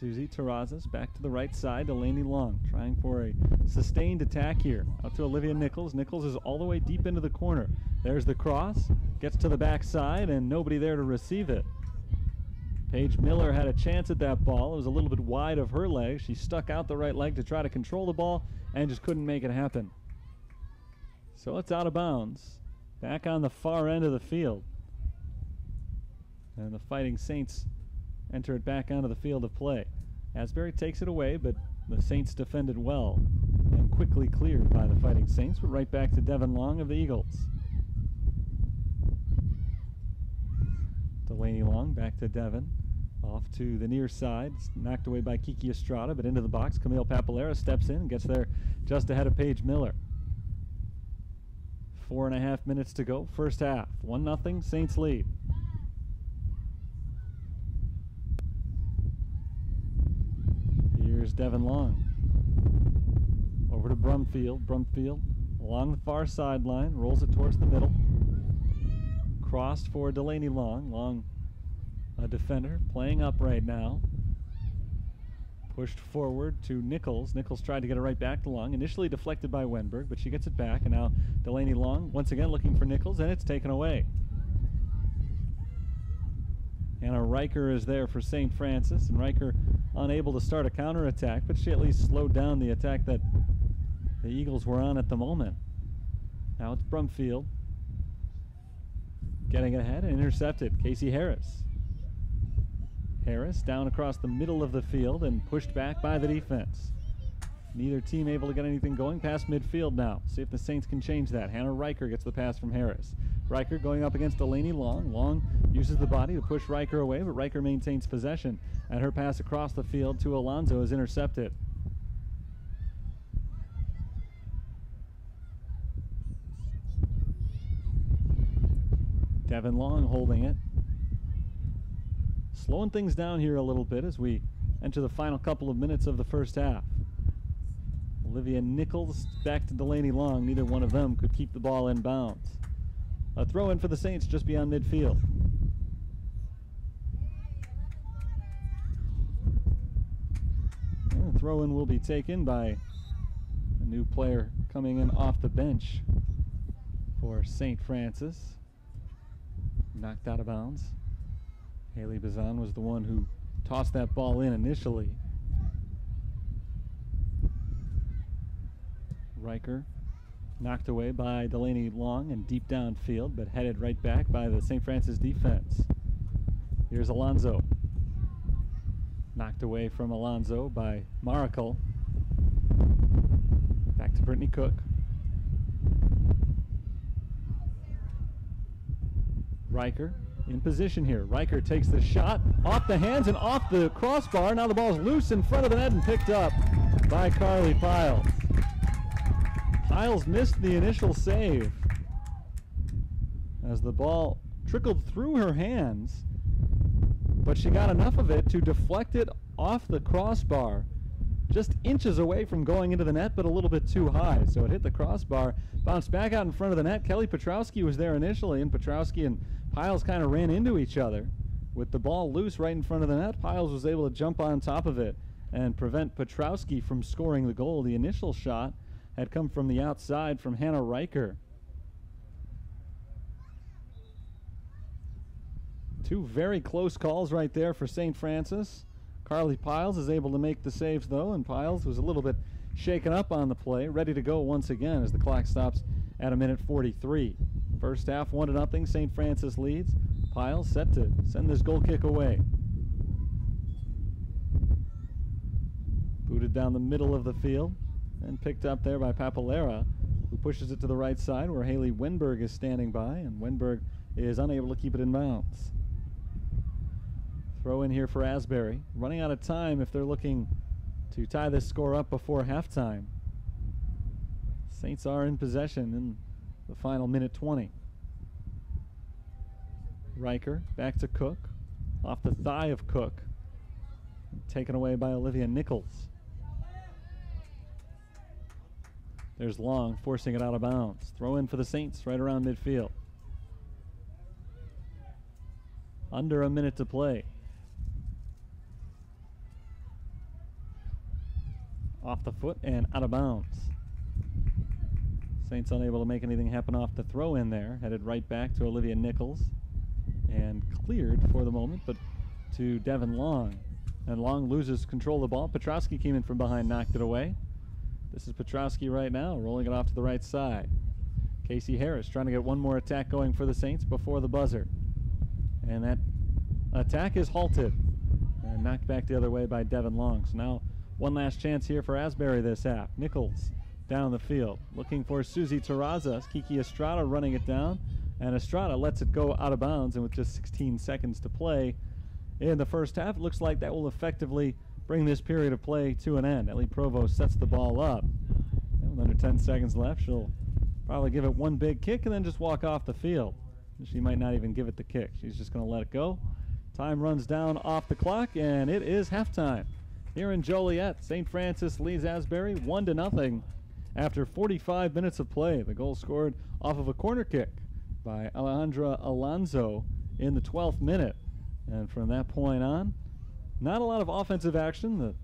Susie Terrazas back to the right side. Delaney Long trying for a sustained attack here. Out to Olivia Nichols. Nichols is all the way deep into the corner. There's the cross. Gets to the back side and nobody there to receive it. Paige Miller had a chance at that ball. It was a little bit wide of her leg. She stuck out the right leg to try to control the ball and just couldn't make it happen. So it's out of bounds. Back on the far end of the field. And the Fighting Saints enter it back onto the field of play. Asbury takes it away, but the Saints defended well and quickly cleared by the Fighting Saints. We're right back to Devin Long of the Eagles. Delaney Long back to Devin. Off to the near side. It's knocked away by Kiki Estrada, but into the box. Camille Papalera steps in and gets there just ahead of Paige Miller. 4.5 minutes to go. First half. 1-0 Saints lead. Here's Devin Long. Over to Brumfield. Brumfield along the far sideline. Rolls it towards the middle. Crossed for Delaney Long. Long, a defender, playing up right now. Pushed forward to Nichols. Nichols tried to get it right back to Long. Initially deflected by Wenberg, but she gets it back. And now Delaney Long once again looking for Nichols, and it's taken away. Anna Riker is there for St. Francis, and Riker unable to start a counterattack, but she at least slowed down the attack that the Eagles were on at the moment. Now it's Brumfield getting ahead and intercepted. Casey Harris. Harris down across the middle of the field and pushed back by the defense. Neither team able to get anything going past midfield now. See if the Saints can change that. Hannah Riker gets the pass from Harris. Riker going up against Delaney Long. Long uses the body to push Riker away, but Riker maintains possession, and her pass across the field to Alonzo is intercepted. Devin Long holding it. Slowing things down here a little bit as we enter the final couple of minutes of the first half. Olivia Nichols back to Delaney Long. Neither one of them could keep the ball in bounds. A throw in for the Saints just beyond midfield. And the throw in will be taken by a new player coming in off the bench for St. Francis. Knocked out of bounds. Haley Bazan was the one who tossed that ball in initially. Riker knocked away by Delaney Long and deep downfield, but headed right back by the St. Francis defense. Here's Alonzo. Knocked away from Alonzo by Maracle. Back to Brittany Cook. Riker in position here. Riker takes the shot off the hands and off the crossbar. Now the ball's loose in front of the net and picked up by Carly Piles. Piles missed the initial save as the ball trickled through her hands, but she got enough of it to deflect it off the crossbar, just inches away from going into the net, but a little bit too high. So it hit the crossbar, bounced back out in front of the net. Kelly Petrowski was there initially, and Petrowski and Piles kind of ran into each other. With the ball loose right in front of the net, Piles was able to jump on top of it and prevent Petrowski from scoring the goal. The initial shot had come from the outside from Hannah Riker. Two very close calls right there for St. Francis. Carly Piles is able to make the saves, though, and Piles was a little bit shaken up on the play, ready to go once again as the clock stops at a minute 43. First half, 1-0. St. Francis leads. Piles set to send this goal kick away. Booted down the middle of the field and picked up there by Papalera, who pushes it to the right side where Haley Winberg is standing by, and Winberg is unable to keep it in bounds. Throw in here for Asbury. Running out of time if they're looking to tie this score up before halftime. Saints are in possession in the final minute 20. Riker back to Cook. Off the thigh of Cook. Taken away by Olivia Nichols. There's Long forcing it out of bounds. Throw in for the Saints right around midfield. Under a minute to play. Off the foot and out of bounds. Saints unable to make anything happen off the throw in there. Headed right back to Olivia Nichols. And cleared for the moment, but to Devin Long. And Long loses control of the ball. Petrowski came in from behind, knocked it away. This is Petrowski right now, rolling it off to the right side. Casey Harris trying to get one more attack going for the Saints before the buzzer. And that attack is halted and knocked back the other way by Devin Long. So now one last chance here for Asbury this half. Nichols down the field, looking for Susie Terraza. Kiki Estrada running it down, and Estrada lets it go out of bounds, and with just 16 seconds to play in the first half, it looks like that will effectively bring this period of play to an end. Ellie Provost sets the ball up. And with under 10 seconds left, she'll probably give it one big kick and then just walk off the field. She might not even give it the kick. She's just going to let it go. Time runs down off the clock, and it is halftime. Here in Joliet, St. Francis leads Asbury 1-0 after 45 minutes of play. The goal scored off of a corner kick by Alejandra Alonso in the 12th minute. And from that point on, not a lot of offensive action. The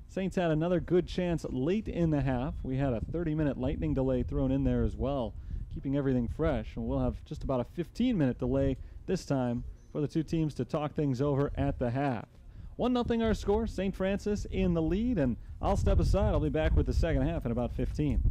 Saints had another good chance late in the half. We had a 30-minute lightning delay thrown in there as well, keeping everything fresh. And we'll have just about a 15-minute delay this time for the two teams to talk things over at the half. 1-0 our score, St. Francis in the lead, and I'll step aside. I'll be back with the second half in about 15.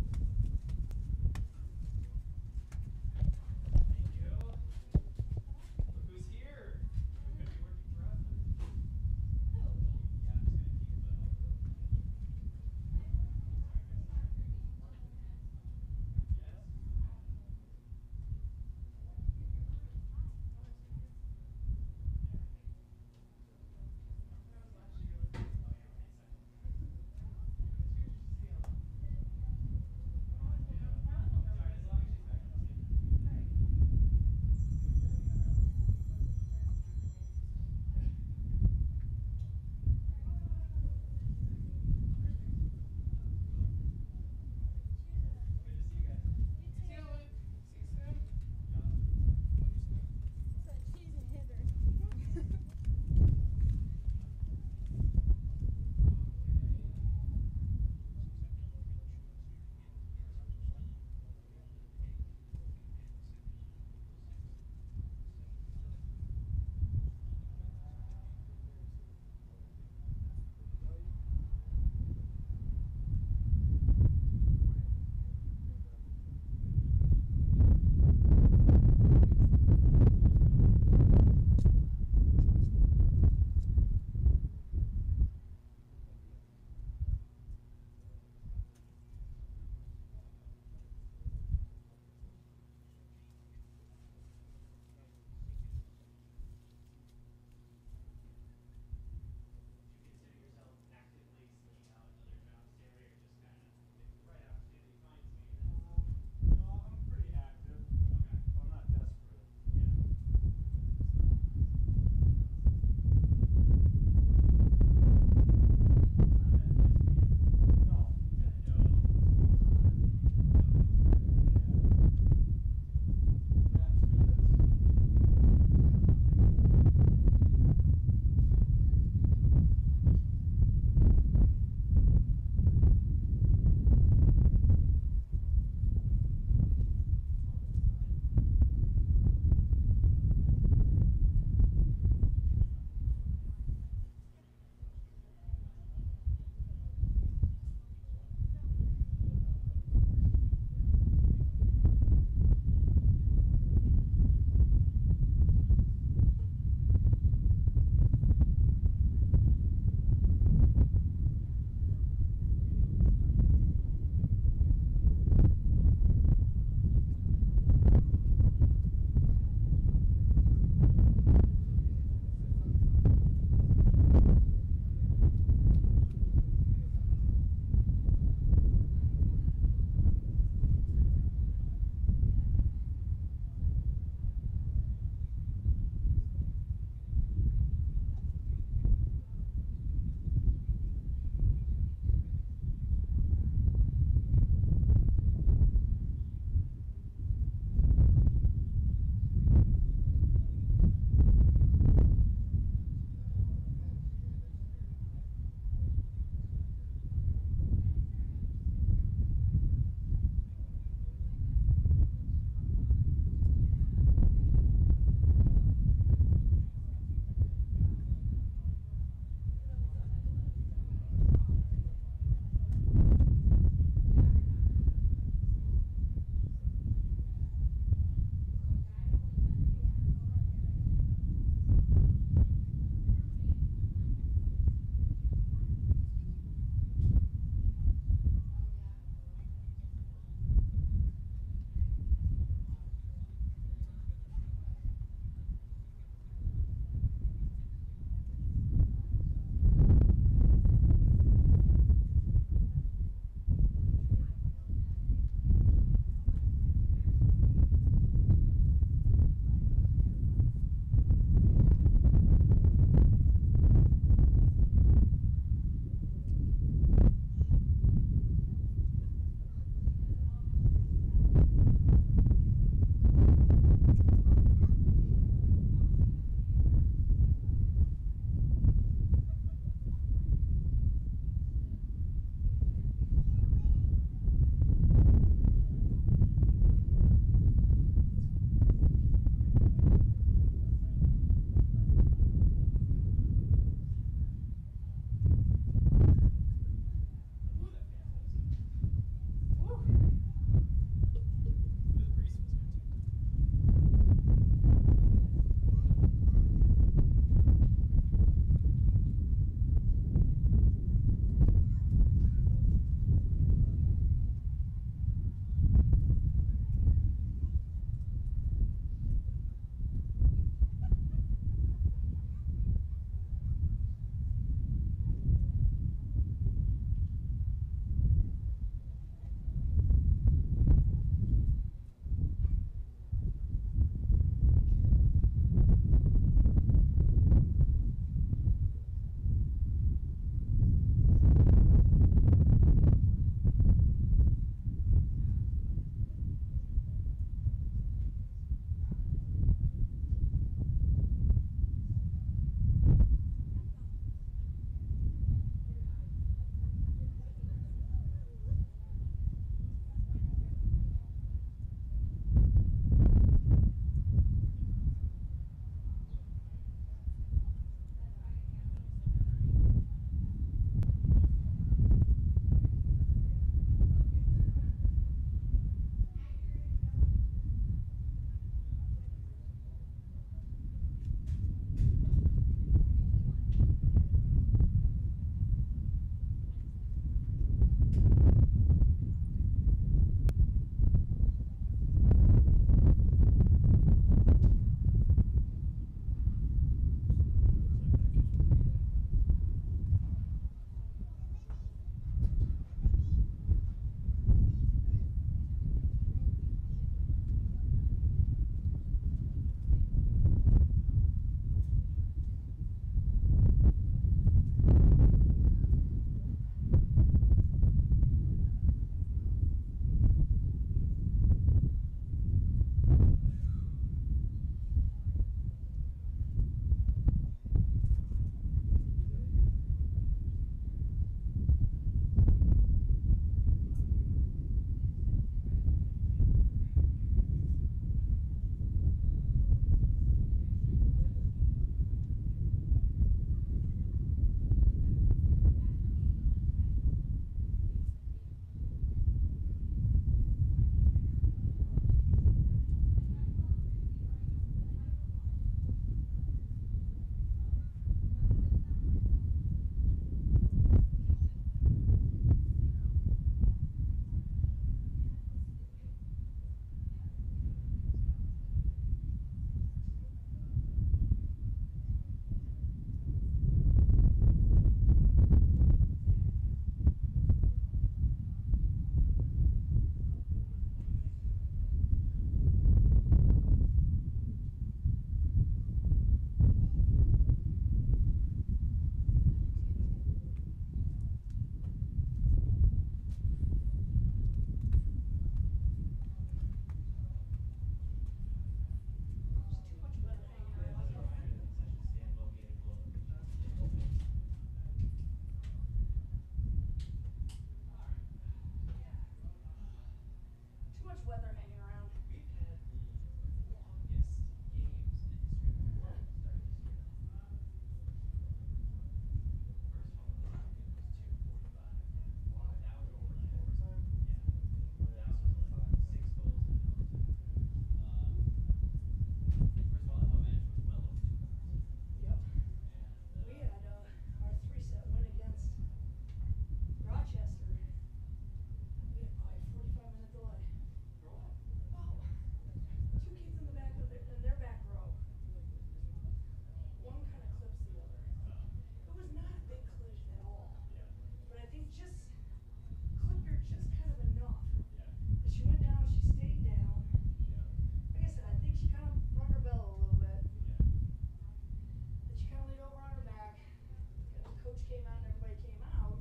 came on and everybody came out.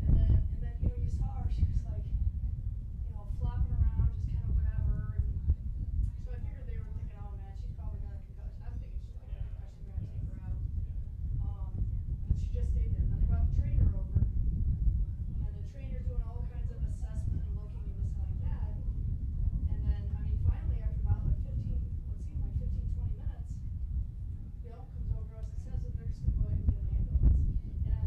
And then you saw her, she was like, flopping around, just kind of whatever. And so I figured they were thinking, oh man, she's probably got a concussion. I'm thinking she's got a concussion, we're gonna take her out. But she just stayed there. And then they brought the trainer over. And the trainer's doing all kinds of assessment and looking and this and like that. And then, finally, after about like 15, what seemed like 15, 20 minutes, Bill comes over to us and says that they're just going to go ahead and get an ambulance. And I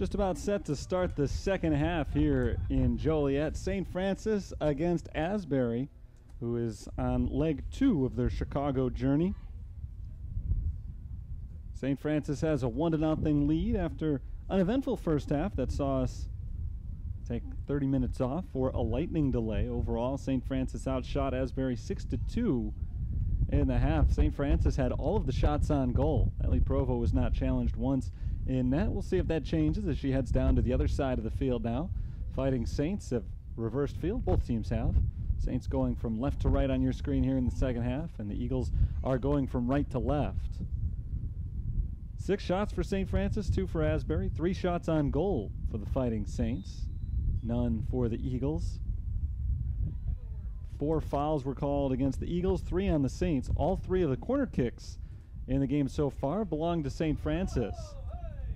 Just about set to start the second half here in Joliet. St. Francis against Asbury, who is on leg 2 of their Chicago journey. St. Francis has a 1-0 lead after an eventful first half that saw us take 30 minutes off for a lightning delay. Overall, St. Francis outshot Asbury 6-2 in the half. St. Francis had all of the shots on goal. Ellie Provo was not challenged once in net. We'll see if that changes as she heads down to the other side of the field now. Fighting Saints have reversed field. Both teams have. Saints going from left to right on your screen here in the second half, and the Eagles are going from right to left. 6 shots for St. Francis, 2 for Asbury, 3 shots on goal for the Fighting Saints, none for the Eagles. 4 fouls were called against the Eagles, 3 on the Saints. All 3 of the corner kicks in the game so far belong to St. Francis,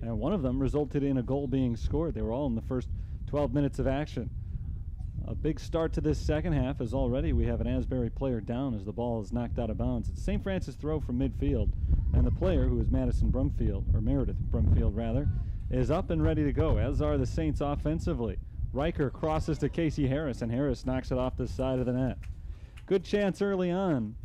and one of them resulted in a goal being scored. They were all in the first 12 minutes of action. A big start to this second half, as already we have an Asbury player down as the ball is knocked out of bounds. It's a St. Francis throw from midfield, and the player, who is Meredith Brumfield rather, is up and ready to go, as are the Saints offensively. Riker crosses to Casey Harris, and Harris knocks it off the side of the net. Good chance early on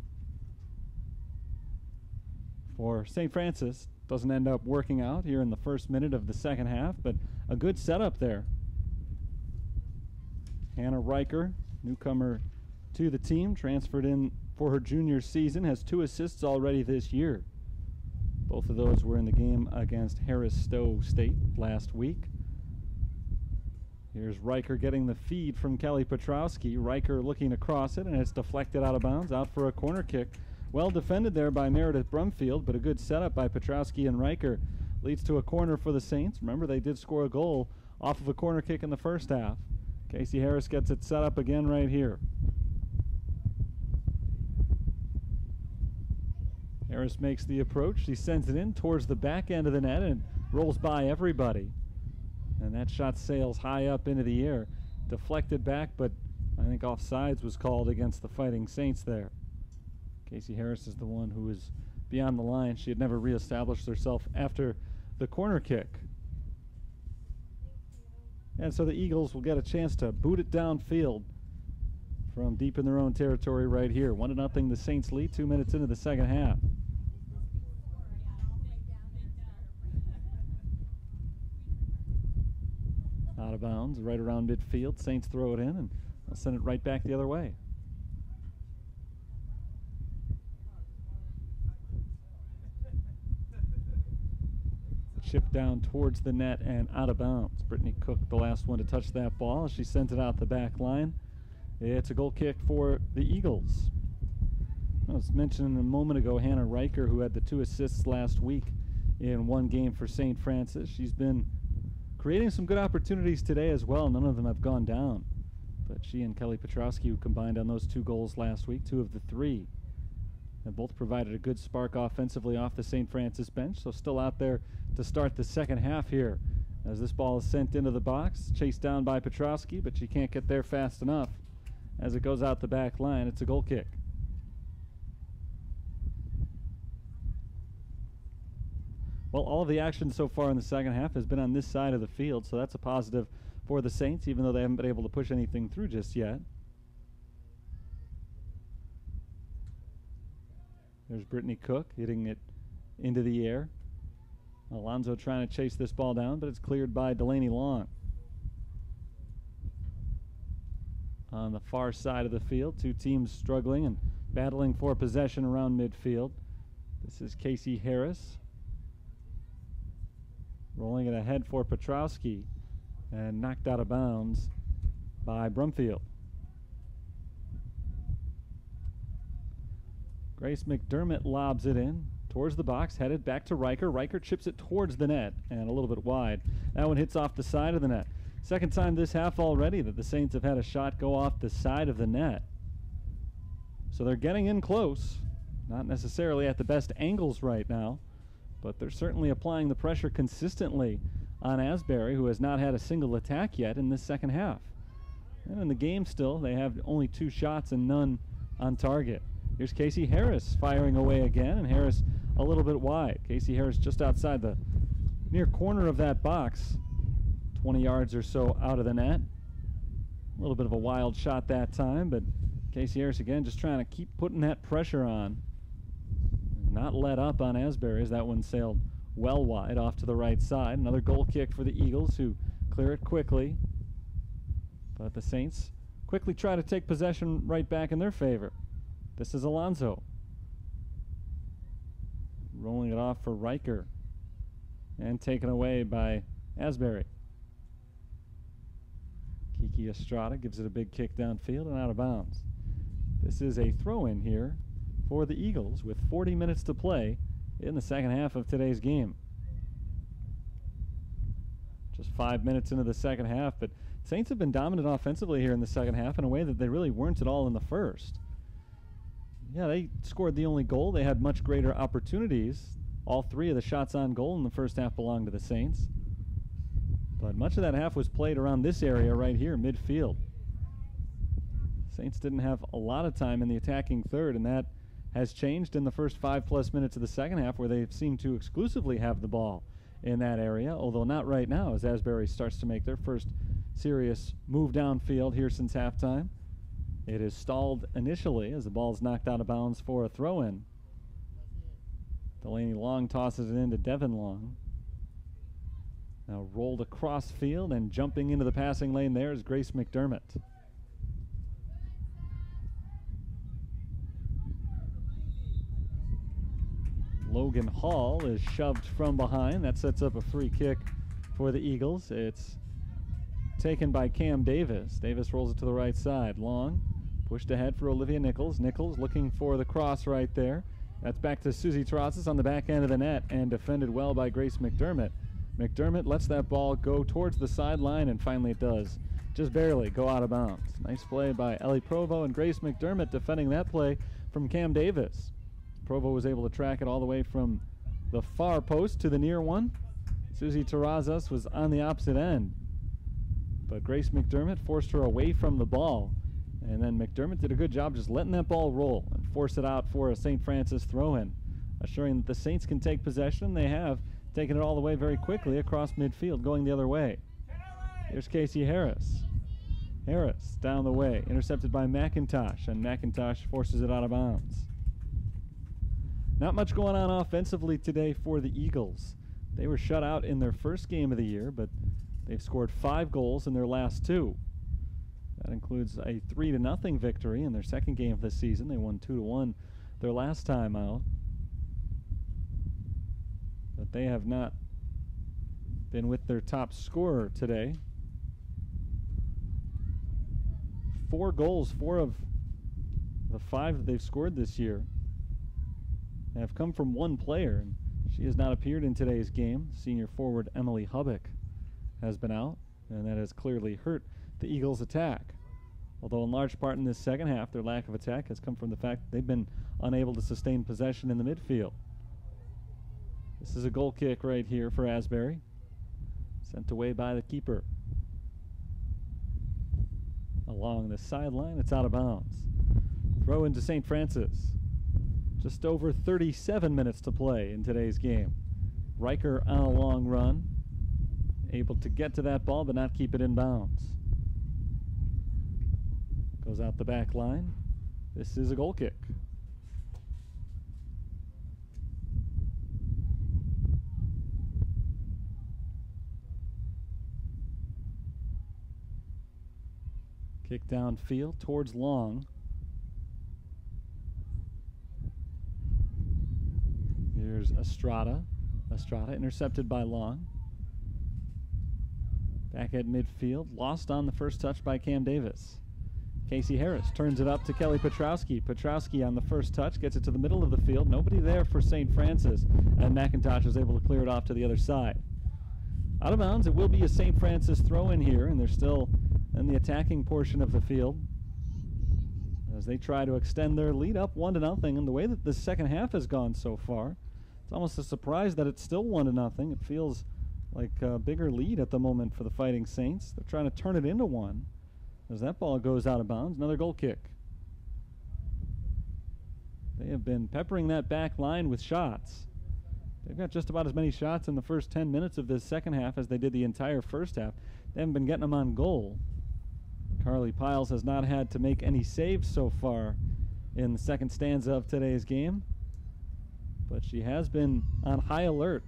for St. Francis. Doesn't end up working out here in the first minute of the second half, but a good setup there. Hannah Riker, newcomer to the team, transferred in for her junior season, has 2 assists already this year. Both of those were in the game against Harris-Stowe State last week. Here's Riker getting the feed from Kelly Petrowski. Riker looking across it, and it's deflected out of bounds, out for a corner kick. Well defended there by Meredith Brumfield, but a good setup by Petrowski and Riker leads to a corner for the Saints. Remember, they did score a goal off of a corner kick in the first half. Casey Harris gets it set up again right here. Harris makes the approach. She sends it in towards the back end of the net and rolls by everybody. And that shot sails high up into the air. Deflected back, but I think offsides was called against the Fighting Saints there. Casey Harris is the one who is beyond the line. She had never reestablished herself after the corner kick. And so the Eagles will get a chance to boot it downfield from deep in their own territory right here. 1-0 the Saints lead, 2 minutes into the second half. Out of bounds, right around midfield. Saints throw it in, and they'll send it right back the other way. Chip down towards the net and out of bounds. Brittany Cook, the last one to touch that ball. She sent it out the back line. It's a goal kick for the Eagles. I was mentioning a moment ago Hannah Riker, who had the 2 assists last week in one game for St. Francis. She's been creating some good opportunities today as well. None of them have gone down. But she and Kelly Petrowski, who combined on those 2 goals last week, 2 of the 3, have both provided a good spark offensively off the St. Francis bench. So still out there to start the second half here as this ball is sent into the box, chased down by Petrowski, but she can't get there fast enough as it goes out the back line. It's a goal kick. Well, all of the action so far in the second half has been on this side of the field, so that's a positive for the Saints, even though they haven't been able to push anything through just yet. There's Brittany Cook hitting it into the air. Alonzo trying to chase this ball down, but it's cleared by Delaney Long. On the far side of the field, 2 teams struggling and battling for possession around midfield. This is Casey Harris rolling it ahead for Petrowski and knocked out of bounds by Brumfield. Grace McDermott lobs it in towards the box, headed back to Riker. Riker chips it towards the net and a little bit wide. That one hits off the side of the net. Second time this half already that the Saints have had a shot go off the side of the net. So they're getting in close. Not necessarily at the best angles right now, but they're certainly applying the pressure consistently on Asbury, who has not had a single attack yet in this second half. And in the game still, they have only 2 shots and none on target. Here's Casey Harris firing away again, and Harris a little bit wide. Casey Harris just outside the near corner of that box. 20 yards or so out of the net. A little bit of a wild shot that time, but Casey Harris again just trying to keep putting that pressure on. Not let up on Asbury as that one sailed well wide off to the right side. Another goal kick for the Eagles, who clear it quickly. But the Saints quickly try to take possession right back in their favor. This is Alonso. Rolling it off for Riker. And taken away by Asbury. Kiki Estrada gives it a big kick downfield and out of bounds. This is a throw-in here for the Eagles with 40 minutes to play in the second half of today's game. Just 5 minutes into the second half, but Saints have been dominant offensively here in the second half in a way that they really weren't at all in the first. Yeah, they scored the only goal. They had much greater opportunities. All 3 of the shots on goal in the first half belonged to the Saints. But much of that half was played around this area right here, midfield. Saints didn't have a lot of time in the attacking third, and that has changed in the first 5+ minutes of the second half, where they seem to exclusively have the ball in that area, although not right now as Asbury starts to make their first serious move downfield here since halftime. It is stalled initially as the ball is knocked out of bounds for a throw-in. Delaney Long tosses it into Devin Long. Now rolled across field, and jumping into the passing lane there is Grace McDermott. Logan Hall is shoved from behind. That sets up a free kick for the Eagles. It's taken by Cam Davis. Davis rolls it to the right side. Long pushed ahead for Olivia Nichols. Nichols looking for the cross right there. That's back to Susie Terrazas on the back end of the net and defended well by Grace McDermott. McDermott lets that ball go towards the sideline, and finally it does just barely go out of bounds. Nice play by Ellie Provo and Grace McDermott defending that play from Cam Davis. Provo was able to track it all the way from the far post to the near one. Susie Terrazas was on the opposite end, but Grace McDermott forced her away from the ball, and then McDermott did a good job just letting that ball roll and force it out for a St. Francis throw-in, assuring that the Saints can take possession. They have taken it all the way very quickly across midfield, going the other way. Here's Casey Harris. Harris down the way, intercepted by McIntosh, and McIntosh forces it out of bounds. Not much going on offensively today for the Eagles. They were shut out in their first game of the year, but they've scored 5 goals in their last 2. That includes a 3-0 victory in their second game of the season. They won 2-1 their last time out. But they have not been with their top scorer today. 4 goals, 4 of the 5 that they've scored this year have come from one player, and she has not appeared in today's game. Senior forward Emily Hubbock has been out, and that has clearly hurt the Eagles' attack. Although in large part in this second half, their lack of attack has come from the fact that they've been unable to sustain possession in the midfield. This is a goal kick right here for Asbury. Sent away by the keeper. Along the sideline, it's out of bounds. Throw into St. Francis. Just over 37 minutes to play in today's game. Riker on a long run. Able to get to that ball but not keep it in bounds. Goes out the back line. This is a goal kick. Kick downfield towards Long. Here's Estrada. Estrada intercepted by Long. Back at midfield. Lost on the first touch by Cam Davis. Casey Harris turns it up to Kelly Petrowski. Petrowski on the first touch gets it to the middle of the field. Nobody there for St. Francis, and McIntosh is able to clear it off to the other side. Out of bounds, it will be a St. Francis throw in here, and they're still in the attacking portion of the field as they try to extend their lead up 1-0. And the way that the second half has gone so far, it's almost a surprise that it's still 1-0. It feels like a bigger lead at the moment for the Fighting Saints. They're trying to turn it into one as that ball goes out of bounds. Another goal kick. They have been peppering that back line with shots, They've got just about as many shots in the first 10 minutes of this second half as they did the entire first half. They haven't been getting them on goal. Carly Piles has not had to make any saves so far in the second stanza of today's game, but she has been on high alert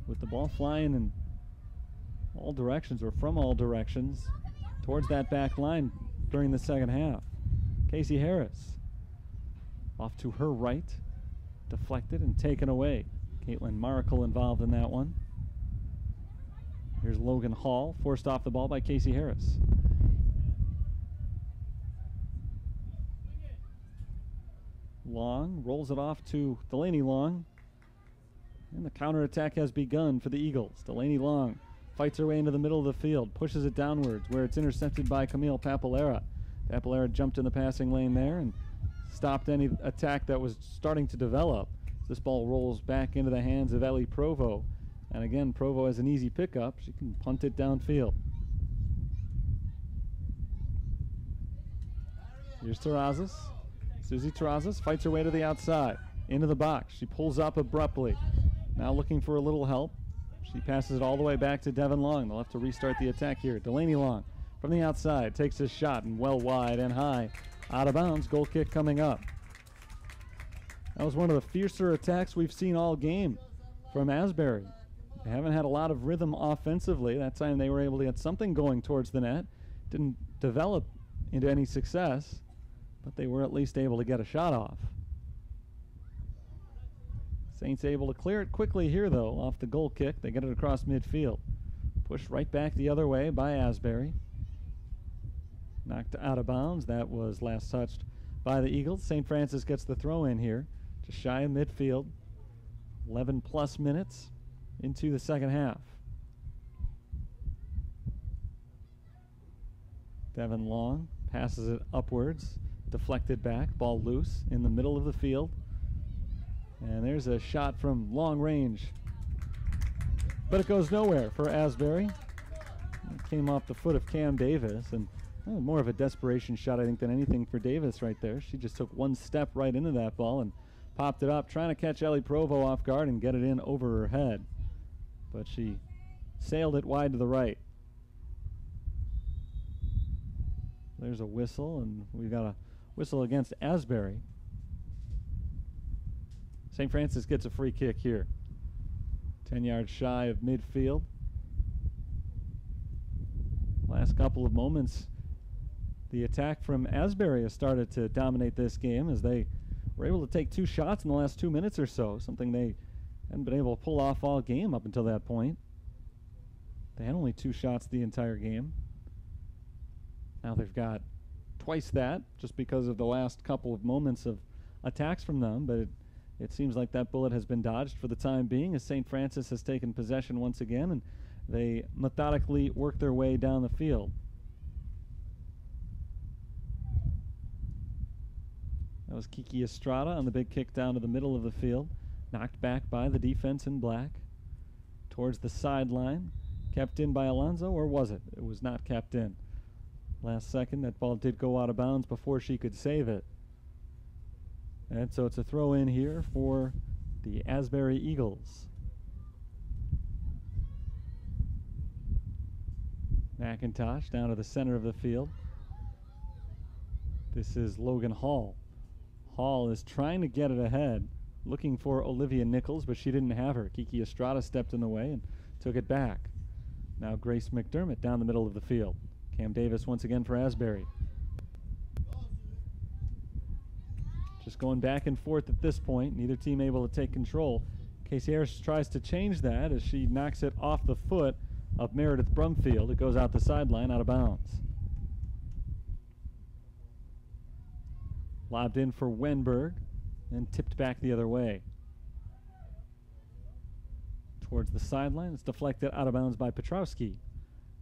with the ball flying in all directions, or from all directions, towards that back line during the second half. Casey Harris off to her right, deflected and taken away. Caitlin Markle involved in that one. Here's Logan Hall, forced off the ball by Casey Harris. Long rolls it off to Delaney Long, and the counterattack has begun for the Eagles. Delaney Long fights her way into the middle of the field, pushes it downwards where it's intercepted by Camille Papalera. Papalera jumped in the passing lane there and stopped any attack that was starting to develop. This ball rolls back into the hands of Ellie Provo. And again, Provo has an easy pickup. She can punt it downfield. Here's Terrazas. Susie Terrazas fights her way to the outside, into the box. She pulls up abruptly. Now looking for a little help. She passes it all the way back to Devin Long. They'll have to restart the attack here. Delaney Long from the outside takes a shot, and well wide and high. Out of bounds, goal kick coming up. That was one of the fiercer attacks we've seen all game from Asbury. They haven't had a lot of rhythm offensively. That time they were able to get something going towards the net. Didn't develop into any success, but they were at least able to get a shot off. Saints able to clear it quickly here, though, off the goal kick. They get it across midfield. Pushed right back the other way by Asbury. Knocked out of bounds. That was last touched by the Eagles. St. Francis gets the throw in here, just shy of midfield. 11 plus minutes into the second half. Devin Long passes it upwards, deflected back, ball loose in the middle of the field. And there's a shot from long range, but it goes nowhere for Asbury. It came off the foot of Cam Davis, and more of a desperation shot, I think, than anything for Davis right there. She just took one step right into that ball and popped it up, trying to catch Ellie Provo off guard and get it in over her head. But she sailed it wide to the right. There's a whistle, and we've got a whistle against Asbury. St. Francis gets a free kick here. 10 yards shy of midfield. Last couple of moments, the attack from Asbury has started to dominate this game as they were able to take 2 shots in the last 2 minutes or so, something they hadn't been able to pull off all game up until that point. They had only 2 shots the entire game. Now they've got twice that just because of the last couple of moments of attacks from them, but it seems like that bullet has been dodged for the time being as St. Francis has taken possession once again, and they methodically work their way down the field. That was Kiki Estrada on the big kick down to the middle of the field. Knocked back by the defense in black. Towards the sideline. Kept in by Alonzo, or was it? It was not kept in. Last second, that ball did go out of bounds before she could save it. And so it's a throw in here for the Asbury Eagles. McIntosh down to the center of the field. This is Logan Hall. Hall is trying to get it ahead, looking for Olivia Nichols, but she didn't have her. Kiki Estrada stepped in the way and took it back. Now Grace McDermott down the middle of the field. Cam Davis once again for Asbury. Just going back and forth at this point, neither team able to take control. Casey Harris tries to change that as she knocks it off the foot of Meredith Brumfield. It goes out the sideline, out of bounds. Lobbed in for Wenberg and tipped back the other way. Towards the sideline, it's deflected out of bounds by Petrowski.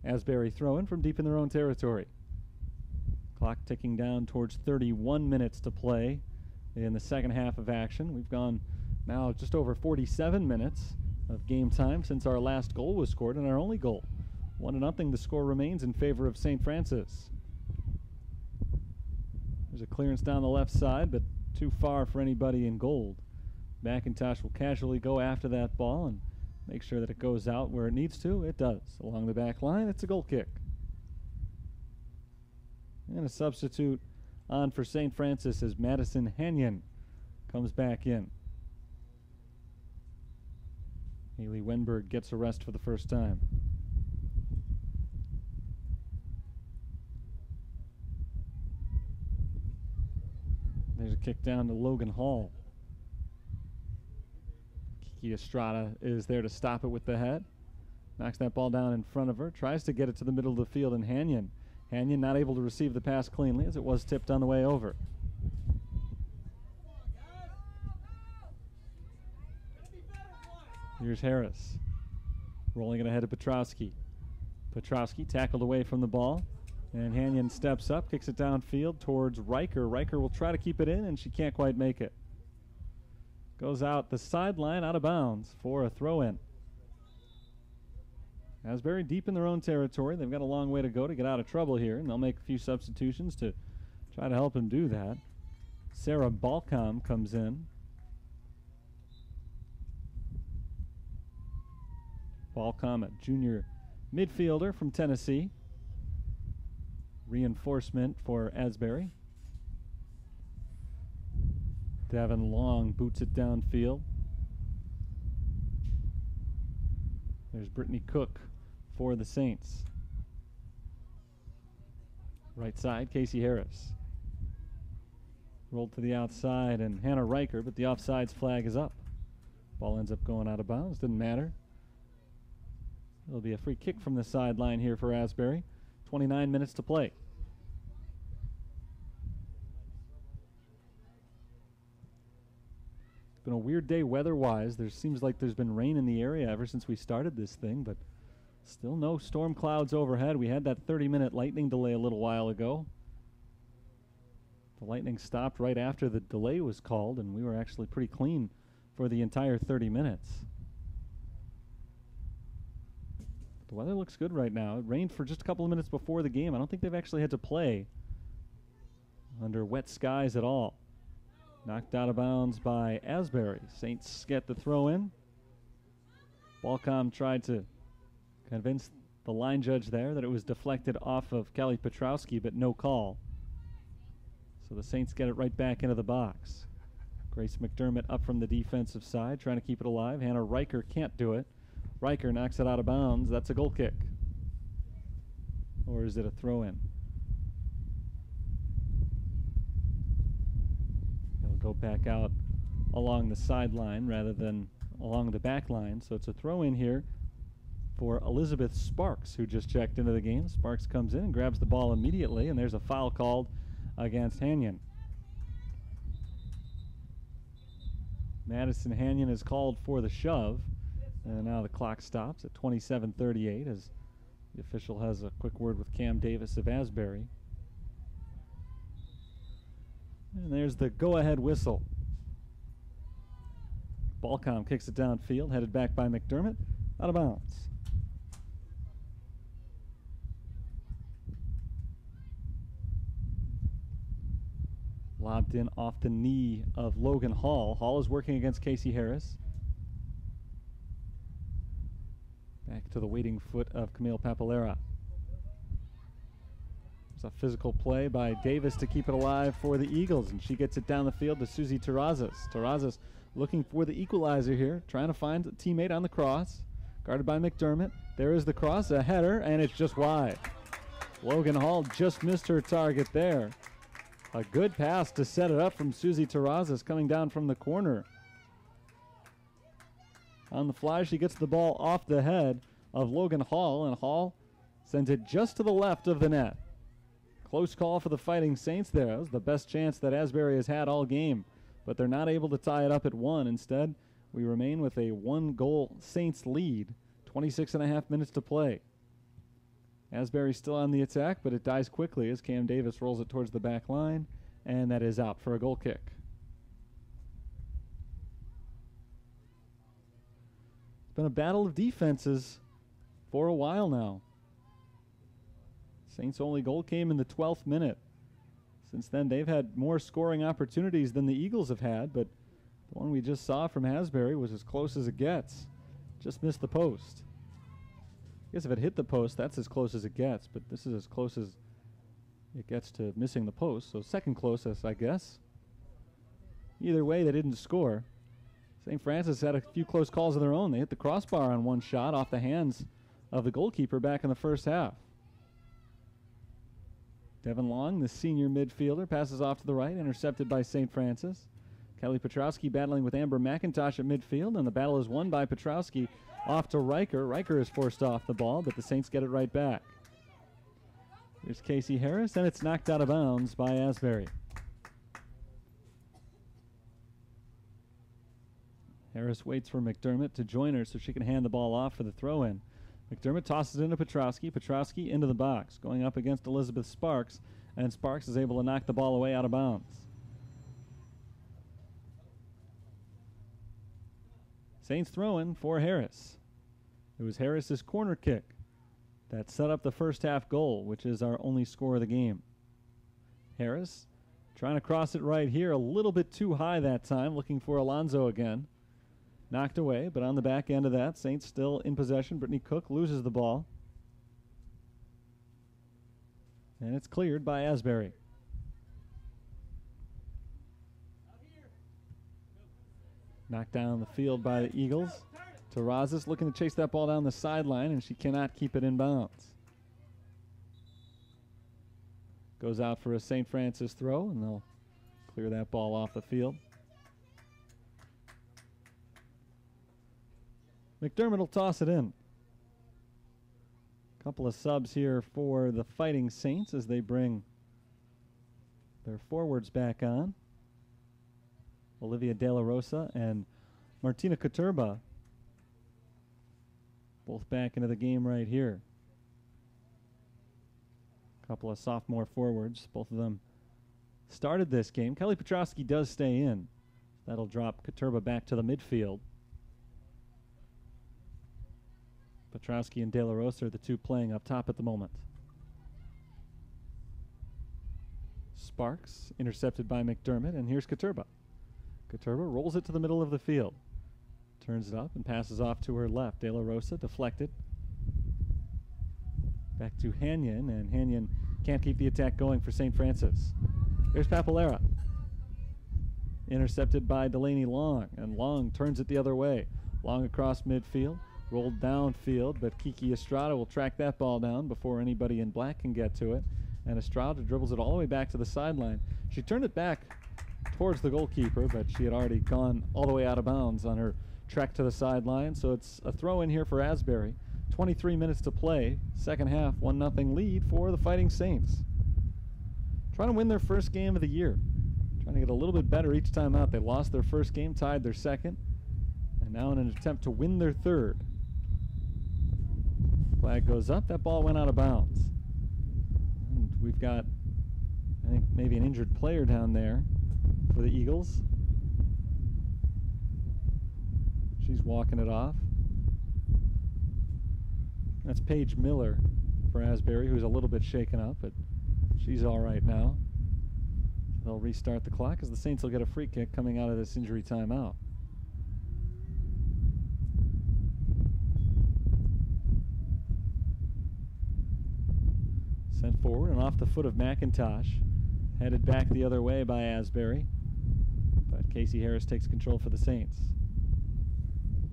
Asbury throwing from deep in their own territory. Clock ticking down towards 31 minutes to play in the second half of action. We've gone now just over 47 minutes of game time since our last goal was scored, and our only goal. 1-0, the score remains in favor of St. Francis. There's a clearance down the left side, but too far for anybody in gold. McIntosh will casually go after that ball and make sure that it goes out where it needs to. It does. Along the back line, it's a goal kick. And a substitute on for St. Francis as Madison Hanyon comes back in. Haley Wenberg gets a rest for the first time. There's a kick down to Logan Hall. Kiki Estrada is there to stop it with the head. Knocks that ball down in front of her. Tries to get it to the middle of the field, and Hanyon not able to receive the pass cleanly as it was tipped on the way over. Here's Harris. Rolling it ahead to Petrowski. Petrowski tackled away from the ball. And Hanyon steps up, kicks it downfield towards Riker. Riker will try to keep it in, and she can't quite make it. Goes out the sideline, out of bounds for a throw-in. Asbury deep in their own territory. They've got a long way to go to get out of trouble here, and they'll make a few substitutions to try to help them do that. Sarah Balcom comes in. Balcom, a junior midfielder from Tennessee. Reinforcement for Asbury. Devin Long boots it downfield. There's Brittany Cook for the Saints. Right side, Casey Harris. Rolled to the outside, and Hannah Riker, but the offsides flag is up. Ball ends up going out of bounds. Didn't matter. It'll be a free kick from the sideline here for Asbury. 29 minutes to play. It's been a weird day weather-wise. There seems like there's been rain in the area ever since we started this thing, but still no storm clouds overhead. We had that 30-minute lightning delay a little while ago. The lightning stopped right after the delay was called, and we were actually pretty clean for the entire 30 minutes. The weather looks good right now. It rained for just a couple of minutes before the game. I don't think they've actually had to play under wet skies at all. Knocked out of bounds by Asbury. Saints get the throw in. Balcom tried to convince the line judge there that it was deflected off of Kelly Petrowski, but no call. So the Saints get it right back into the box. Grace McDermott up from the defensive side, trying to keep it alive. Hannah Riker can't do it. Riker knocks it out of bounds. That's a goal kick. Or is it a throw-in? It'll go back out along the sideline rather than along the back line. So it's a throw-in here for Elizabeth Sparks, who just checked into the game. Sparks comes in and grabs the ball immediately, and there's a foul called against Hanyon. Madison Hanyon is called for the shove. And now the clock stops at 27:38 as the official has a quick word with Cam Davis of Asbury. And there's the go-ahead whistle. Balcom kicks it downfield, headed back by McDermott, out of bounds. Lobbed in off the knee of Logan Hall. Hall is working against Casey Harris. Back to the waiting foot of Camille Papalera. It's a physical play by Davis to keep it alive for the Eagles, and she gets it down the field to Susie Terrazas. Terrazas looking for the equalizer here, trying to find a teammate on the cross. Guarded by McDermott. There is the cross, a header, and it's just wide. Logan Hall just missed her target there. A good pass to set it up from Susie Terrazas coming down from the corner. On the fly, she gets the ball off the head of Logan Hall, and Hall sends it just to the left of the net. Close call for the Fighting Saints there. That was the best chance that Asbury has had all game, but they're not able to tie it up at one. Instead, we remain with a one-goal Saints lead, 26.5 minutes to play. Asbury's still on the attack, but it dies quickly as Cam Davis rolls it towards the back line, and that is out for a goal kick. Been a battle of defenses for a while now. Saints' only goal came in the 12th minute. Since then, they've had more scoring opportunities than the Eagles have had, but one we just saw from Asbury was as close as it gets. Just missed the post. I guess if it hit the post, that's as close as it gets, but this is as close as it gets to missing the post, so second closest, I guess. Either way, they didn't score. St. Francis had a few close calls of their own. They hit the crossbar on one shot off the hands of the goalkeeper back in the first half. Devin Long, the senior midfielder, passes off to the right, intercepted by St. Francis. Kelly Petrowski battling with Amber McIntosh at midfield, and the battle is won by Petrowski off to Riker. Riker is forced off the ball, but the Saints get it right back. Here's Casey Harris, and it's knocked out of bounds by Asbury. Harris waits for McDermott to join her so she can hand the ball off for the throw-in. McDermott tosses it into Petrowski. Petrowski into the box, going up against Elizabeth Sparks, and Sparks is able to knock the ball away out of bounds. Saints throw-in for Harris. It was Harris's corner kick that set up the first half goal, which is our only score of the game. Harris trying to cross it right here, a little bit too high that time, looking for Alonzo again. Knocked away, but on the back end of that, Saints still in possession. Brittany Cook loses the ball. And it's cleared by Asbury. Knocked down the field by the Eagles. Terrazas looking to chase that ball down the sideline, and she cannot keep it in bounds. Goes out for a St. Francis throw, and they'll clear that ball off the field. McDermott will toss it in. A couple of subs here for the Fighting Saints as they bring their forwards back on. Olivia De La Rosa and Martina Katurba both back into the game right here. A couple of sophomore forwards, both of them started this game. Kelly Petrowski does stay in. That'll drop Katurba back to the midfield. Petrowski and De La Rosa are the two playing up top at the moment. Sparks intercepted by McDermott, and here's Katurba. Katurba rolls it to the middle of the field. Turns it up and passes off to her left. De La Rosa deflected. Back to Hanyon, and Hanyon can't keep the attack going for St. Francis. There's Papalera. Intercepted by Delaney Long, and Long turns it the other way. Long across midfield. Rolled downfield, but Kiki Estrada will track that ball down before anybody in black can get to it. And Estrada dribbles it all the way back to the sideline. She turned it back towards the goalkeeper, but she had already gone all the way out of bounds on her trek to the sideline. So it's a throw in here for Asbury. 23 minutes to play. Second half, 1-0 lead for the Fighting Saints. Trying to win their first game of the year. Trying to get a little bit better each time out. They lost their first game, tied their second, and now in an attempt to win their third. Flag goes up. That ball went out of bounds. And we've got, I think, maybe an injured player down there for the Eagles. She's walking it off. That's Paige Miller for Asbury, who's a little bit shaken up, but she's all right now. They'll restart the clock as the Saints will get a free kick coming out of this injury timeout. Sent forward and off the foot of McIntosh. Headed back the other way by Asbury. But Casey Harris takes control for the Saints.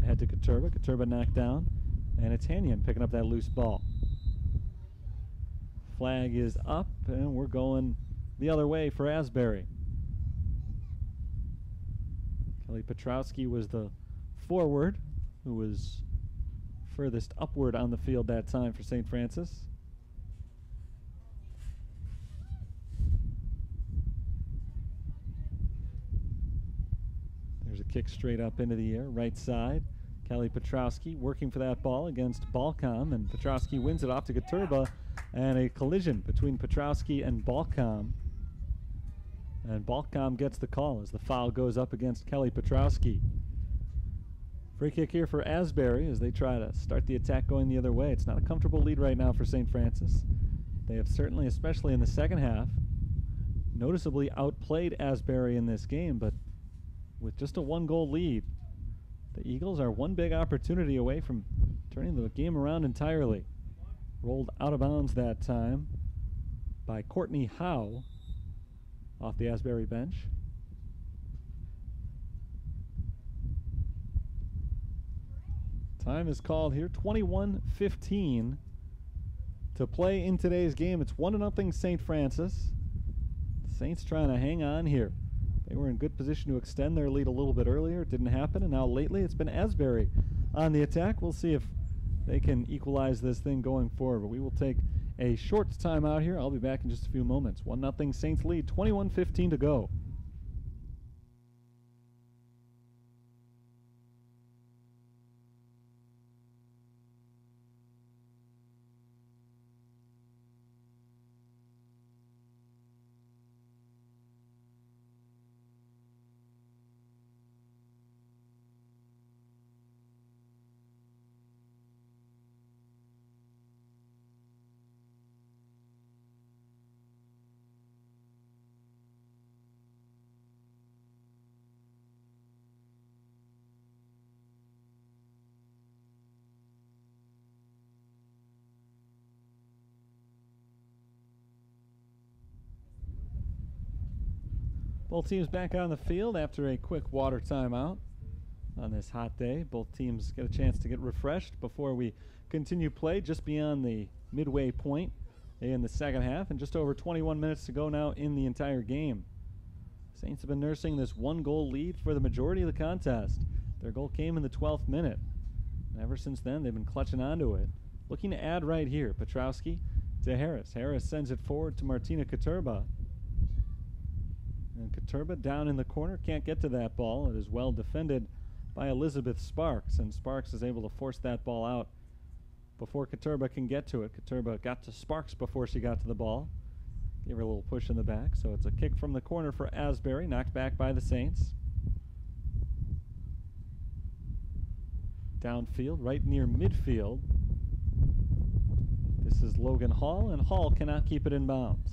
Ahead to Katurba. Katurba knocked down. And it's Hanyon picking up that loose ball. Flag is up, and we're going the other way for Asbury. Kelly Petrowski was the forward who was furthest upward on the field that time for St. Francis. There's a kick straight up into the air, right side. Kelly Petrowski working for that ball against Balcom, and Petrowski wins it off to Katurba, and a collision between Petrowski and Balcom. And Balcom gets the call as the foul goes up against Kelly Petrowski. Free kick here for Asbury as they try to start the attack going the other way. It's not a comfortable lead right now for St. Francis. They have certainly, especially in the second half, noticeably outplayed Asbury in this game, but with just a 1-goal lead. The Eagles are one big opportunity away from turning the game around entirely. Rolled out of bounds that time by Courtney Howe off the Asbury bench. Time is called here, 21:15 to play in today's game. It's 1-0 St. Francis. The Saints trying to hang on here. They were in good position to extend their lead a little bit earlier. It didn't happen, and now lately it's been Asbury on the attack. We'll see if they can equalize this thing going forward, but we will take a short time out here. I'll be back in just a few moments. 1-0 Saints lead, 21:15 to go. Both teams back on the field after a quick water timeout on this hot day. Both teams get a chance to get refreshed before we continue play just beyond the midway point in the second half, and just over 21 minutes to go now in the entire game. Saints have been nursing this 1-goal lead for the majority of the contest. Their goal came in the 12th minute, and ever since then they've been clutching onto it. Looking to add right here, Petrowski to Harris. Harris sends it forward to Martina Katurba. And Katurba down in the corner, can't get to that ball. It is well defended by Elizabeth Sparks, and Sparks is able to force that ball out before Katurba can get to it. Katurba got to Sparks before she got to the ball. Gave her a little push in the back, so it's a kick from the corner for Asbury, knocked back by the Saints. Downfield, right near midfield. This is Logan Hall, and Hall cannot keep it in bounds.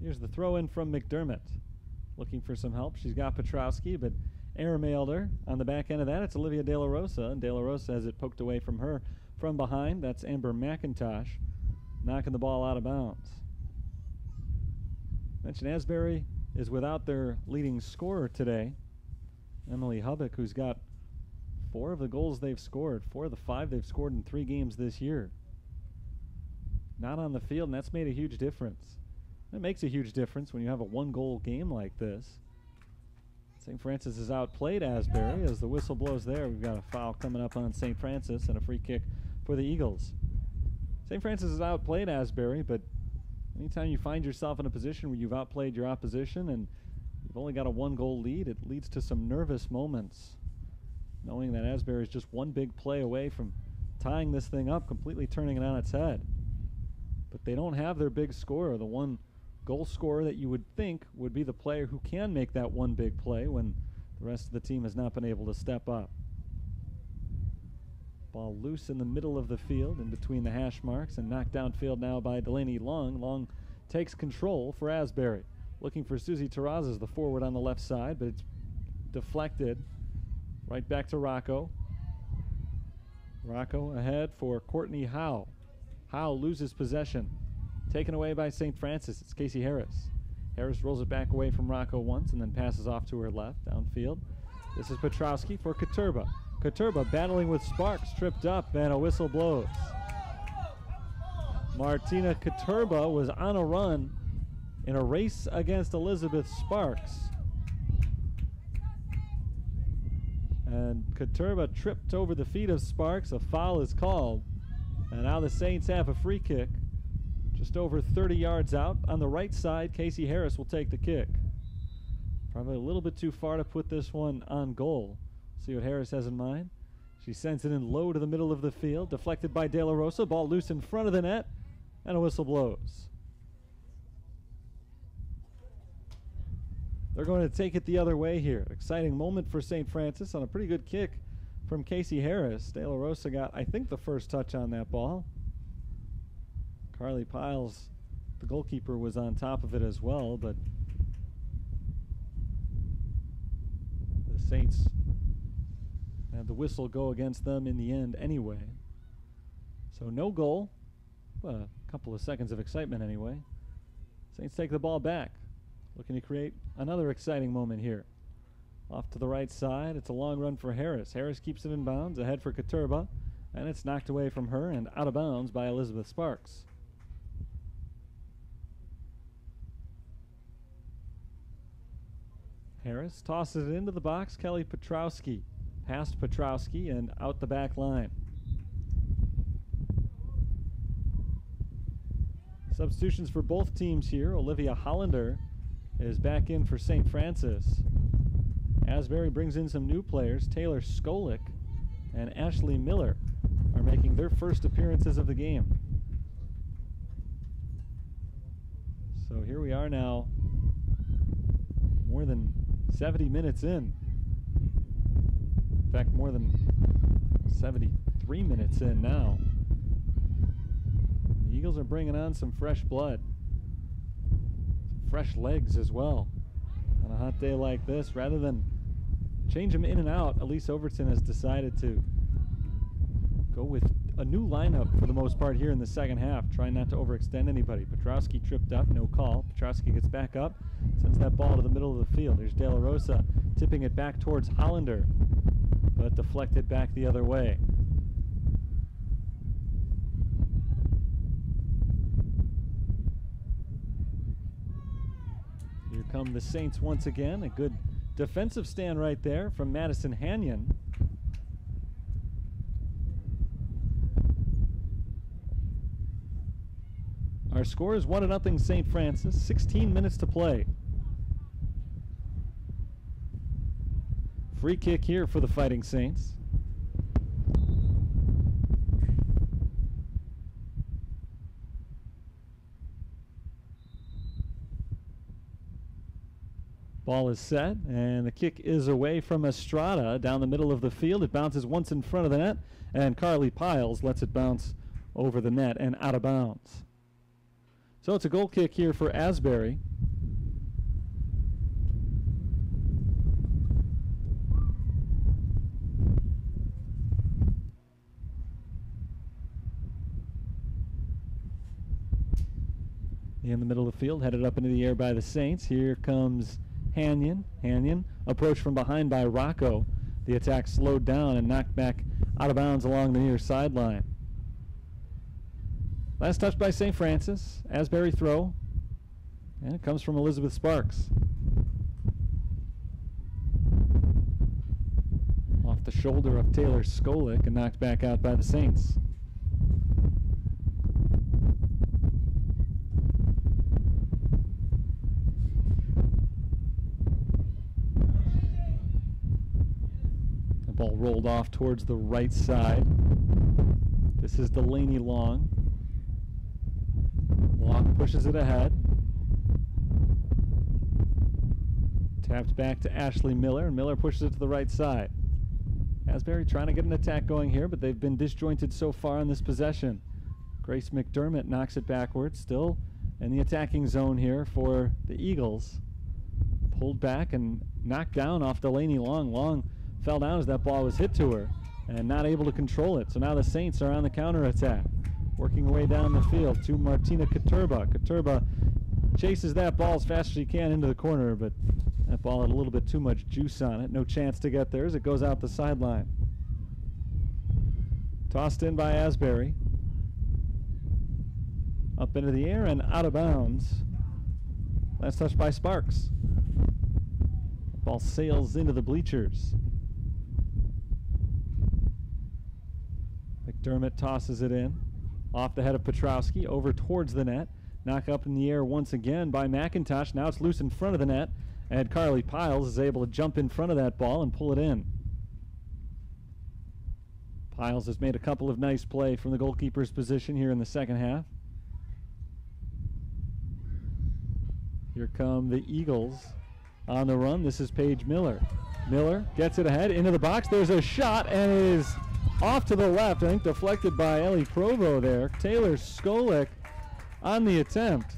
Here's the throw in from McDermott. Looking for some help. She's got Petrowski, but airmailed her. On the back end of that, it's Olivia De La Rosa, and De La Rosa has it poked away from her from behind. That's Amber McIntosh knocking the ball out of bounds. Mentioned Asbury is without their leading scorer today, Emily Hubbock, who's got 4 of the goals they've scored, 4 of the 5 they've scored in 3 games this year. Not on the field, and that's made a huge difference. It makes a huge difference when you have a 1-goal game like this. St. Francis has outplayed Asbury. As the whistle blows there, we've got a foul coming up on St. Francis and a free kick for the Eagles. St. Francis has outplayed Asbury, but anytime you find yourself in a position where you've outplayed your opposition and you've only got a 1-goal lead, it leads to some nervous moments, knowing that Asbury is just one big play away from tying this thing up, completely turning it on its head. But they don't have their big scorer, the one goal scorer that you would think would be the player who can make that one big play when the rest of the team has not been able to step up. Ball loose in the middle of the field in between the hash marks and knocked downfield now by Delaney Long. Long takes control for Asbury. Looking for Susie Terrazas, the forward on the left side, but it's deflected right back to Rocco. Rocco ahead for Courtney Howe. Howe loses possession. Taken away by St. Francis. It's Casey Harris. Harris rolls it back away from Rocco once and then passes off to her left downfield. This is Petrowski for Katurba. Katurba battling with Sparks, tripped up, and a whistle blows. Martina Katurba was on a run in a race against Elizabeth Sparks. And Katurba tripped over the feet of Sparks. A foul is called. And now the Saints have a free kick. Just over 30 yards out. On the right side, Casey Harris will take the kick. Probably a little bit too far to put this one on goal. See what Harris has in mind. She sends it in low to the middle of the field. Deflected by De La Rosa. Ball loose in front of the net. And a whistle blows. They're going to take it the other way here. Exciting moment for St. Francis on a pretty good kick from Casey Harris. De La Rosa got, I think, the first touch on that ball. Carly Piles, the goalkeeper, was on top of it as well, but the Saints had the whistle go against them in the end anyway. So no goal, but a couple of seconds of excitement anyway. Saints take the ball back, looking to create another exciting moment here. Off to the right side, it's a long run for Harris. Harris keeps it in bounds, ahead for Katurba, and it's knocked away from her and out of bounds by Elizabeth Sparks. Harris tosses it into the box. Kelly Petrowski past Petrowski and out the back line. Substitutions for both teams here. Olivia Hollander is back in for St. Francis. Asbury brings in some new players. Taylor Skolik and Ashley Miller are making their first appearances of the game. So here we are now, more than 70 minutes in. In fact, more than 73 minutes in now. The Eagles are bringing on some fresh blood, some fresh legs as well. On a hot day like this, rather than change them in and out, Elise Overton has decided to go with a new lineup for the most part here in the second half, trying not to overextend anybody. Petrowski tripped up, no call. Petrowski gets back up, sends that ball to the middle of the field. There's De La Rosa tipping it back towards Hollander, but deflected back the other way. Here come the Saints once again. A good defensive stand right there from Madison Hanyon. Our score is 1-0 St. Francis, 16 minutes to play. Free kick here for the Fighting Saints. Ball is set, and the kick is away from Estrada down the middle of the field. It bounces once in front of the net, and Carly Piles lets it bounce over the net and out of bounds. So it's a goal kick here for Asbury. In the middle of the field, headed up into the air by the Saints. Here comes Hanyon. Hanyon approached from behind by Rocco. The attack slowed down and knocked back out of bounds along the near sideline. Last touch by St. Francis. Asbury throw. And it comes from Elizabeth Sparks. Off the shoulder of Taylor Skolik and knocked back out by the Saints. The ball rolled off towards the right side. This is Delaney Long. Long pushes it ahead. Tapped back to Ashley Miller, and Miller pushes it to the right side. Asbury trying to get an attack going here, but they've been disjointed so far in this possession. Grace McDermott knocks it backwards, still in the attacking zone here for the Eagles. Pulled back and knocked down off Delaney Long. Long fell down as that ball was hit to her and not able to control it. So now the Saints are on the counterattack, working her way down the field to Martina Katurba. Katurba chases that ball as fast as she can into the corner, but that ball had a little bit too much juice on it. No chance to get there as it goes out the sideline. Tossed in by Asbury. Up into the air and out of bounds. Last touch by Sparks. The ball sails into the bleachers. McDermott tosses it in. Off the head of Petrowski, over towards the net. Knock up in the air once again by McIntosh. Now it's loose in front of the net, and Carly Piles is able to jump in front of that ball and pull it in. Piles has made a couple of nice plays from the goalkeeper's position here in the second half. Here come the Eagles on the run. This is Paige Miller. Miller gets it ahead into the box. There's a shot, and it is off to the left, I think deflected by Ellie Provo there. Taylor Skolik on the attempt.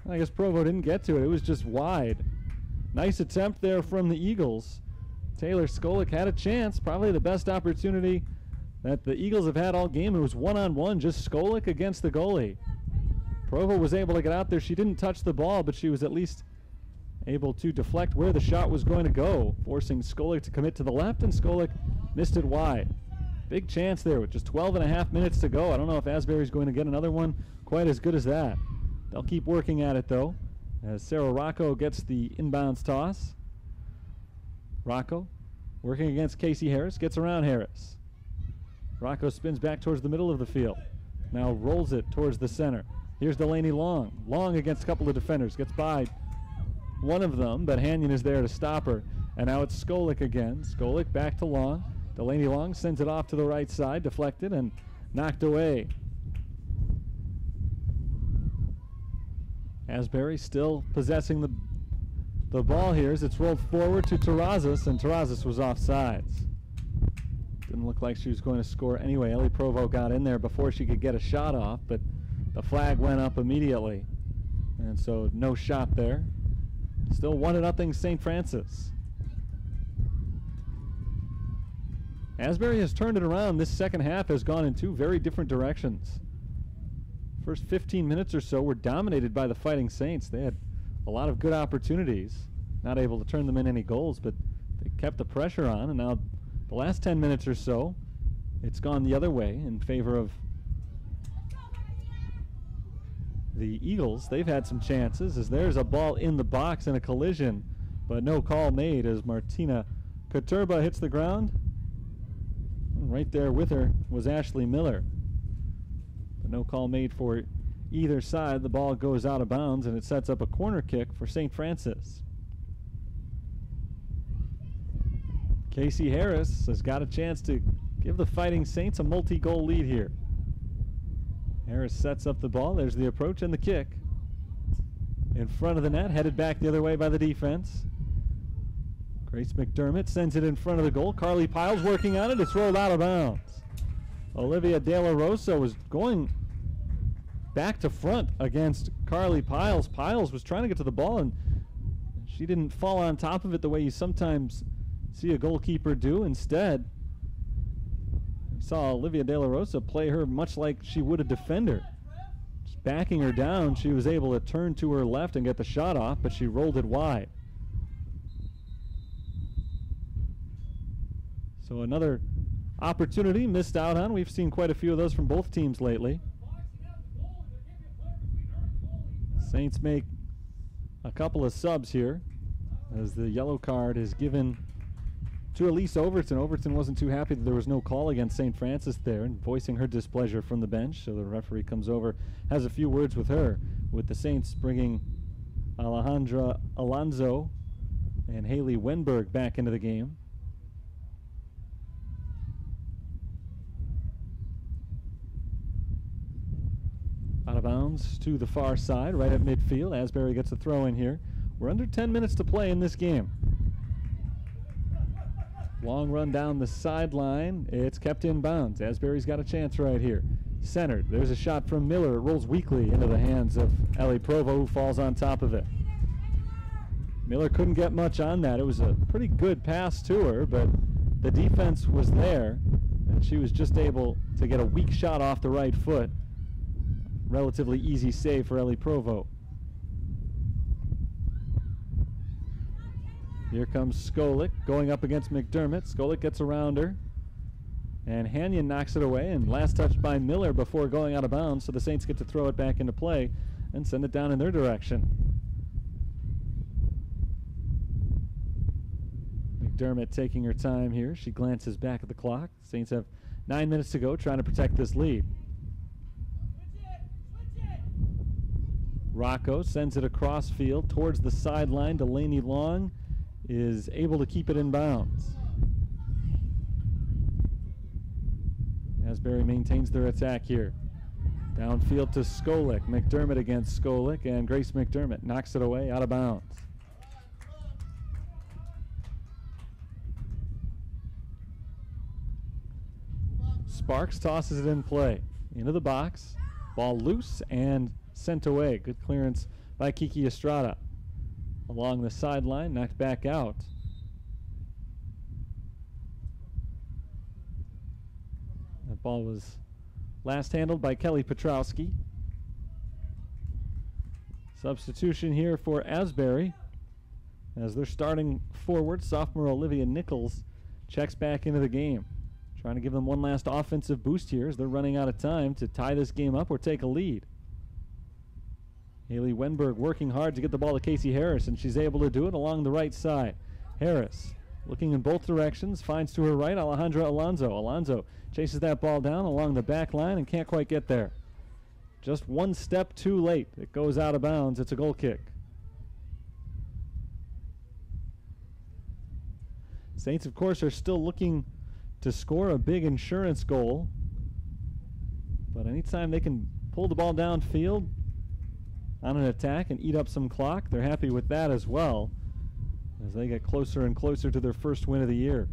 I guess Provo didn't get to it. It was just wide. Nice attempt there from the Eagles. Taylor Skolik had a chance, probably the best opportunity that the Eagles have had all game. It was one-on-one, just Skolik against the goalie. Provo was able to get out there. She didn't touch the ball, but she was at least able to deflect where the shot was going to go, forcing Skolik to commit to the left, and Skolik missed it wide. Big chance there with just 12.5 minutes to go. I don't know if Asbury's going to get another one quite as good as that. They'll keep working at it, though, as Sarah Rocco gets the inbounds toss. Rocco working against Casey Harris, gets around Harris. Rocco spins back towards the middle of the field. Now rolls it towards the center. Here's Delaney Long. Long against a couple of defenders. Gets by one of them, but Hanyon is there to stop her. And now it's Skolik again. Skolik back to Long. Delaney Long sends it off to the right side, deflected and knocked away. Asbury still possessing the ball here as it's rolled forward to Terrazas, and Terrazas was offsides. Didn't look like she was going to score anyway. Ellie Provo got in there before she could get a shot off, but the flag went up immediately. And so no shot there. Still 1-0 St. Francis. Asbury has turned it around. This second half has gone in two very different directions. First 15 minutes or so were dominated by the Fighting Saints. They had a lot of good opportunities. Not able to turn them in any goals, but they kept the pressure on. And now the last 10 minutes or so, it's gone the other way in favor of the Eagles. They've had some chances as there's a ball in the box and a collision, but no call made as Martina Katurba hits the ground. Right there with her was Ashley Miller. But no call made for either side. The ball goes out of bounds and it sets up a corner kick for St. Francis. Casey Harris has got a chance to give the Fighting Saints a multi-goal lead here. Harris sets up the ball. There's the approach and the kick. In front of the net, headed back the other way by the defense. Grace McDermott sends it in front of the goal. Carly Piles working on it. It's rolled out of bounds. Olivia De La Rosa was going back to front against Carly Piles. Piles was trying to get to the ball, and she didn't fall on top of it the way you sometimes see a goalkeeper do. Instead, you saw Olivia De La Rosa play her much like she would a defender. Just backing her down, she was able to turn to her left and get the shot off, but she rolled it wide. So another opportunity missed out on. We've seen quite a few of those from both teams lately. Saints make a couple of subs here as the yellow card is given to Elise Overton. Overton wasn't too happy that there was no call against St. Francis there and voicing her displeasure from the bench. So the referee comes over, has a few words with her, with the Saints bringing Alejandra Alonso and Haley Wenberg back into the game. Out of bounds to the far side, right at midfield. Asbury gets a throw in here. We're under 10 minutes to play in this game. Long run down the sideline. It's kept in bounds. Asbury's got a chance right here. Centered. There's a shot from Miller. It rolls weakly into the hands of Ellie Provo, who falls on top of it. Miller couldn't get much on that. It was a pretty good pass to her, but the defense was there, and she was just able to get a weak shot off the right foot. Relatively easy save for Ellie Provo. Here comes Skolik going up against McDermott. Skolik gets around her, and Hanyon knocks it away, and last touch by Miller before going out of bounds, so the Saints get to throw it back into play and send it down in their direction. McDermott taking her time here. She glances back at the clock. Saints have 9 minutes to go, trying to protect this lead. Rocco sends it across field towards the sideline. Delaney Long is able to keep it in bounds. Asbury maintains their attack here. Downfield to Skolik. McDermott against Skolik, and Grace McDermott knocks it away out of bounds. Sparks tosses it in play. Into the box. Ball loose and sent away. Good clearance by Kiki Estrada. Along the sideline, knocked back out. That ball was last handled by Kelly Petrowski. Substitution here for Asbury as they're starting forward. Sophomore Olivia Nichols checks back into the game. Trying to give them one last offensive boost here as they're running out of time to tie this game up or take a lead. Haley Wenberg working hard to get the ball to Casey Harris, and she's able to do it along the right side. Harris looking in both directions, finds to her right Alejandra Alonso. Alonso chases that ball down along the back line and can't quite get there. Just one step too late. It goes out of bounds. It's a goal kick. Saints, of course, are still looking to score a big insurance goal. But anytime they can pull the ball downfield on an attack and eat up some clock, they're happy with that as well as they get closer and closer to their first win of the year.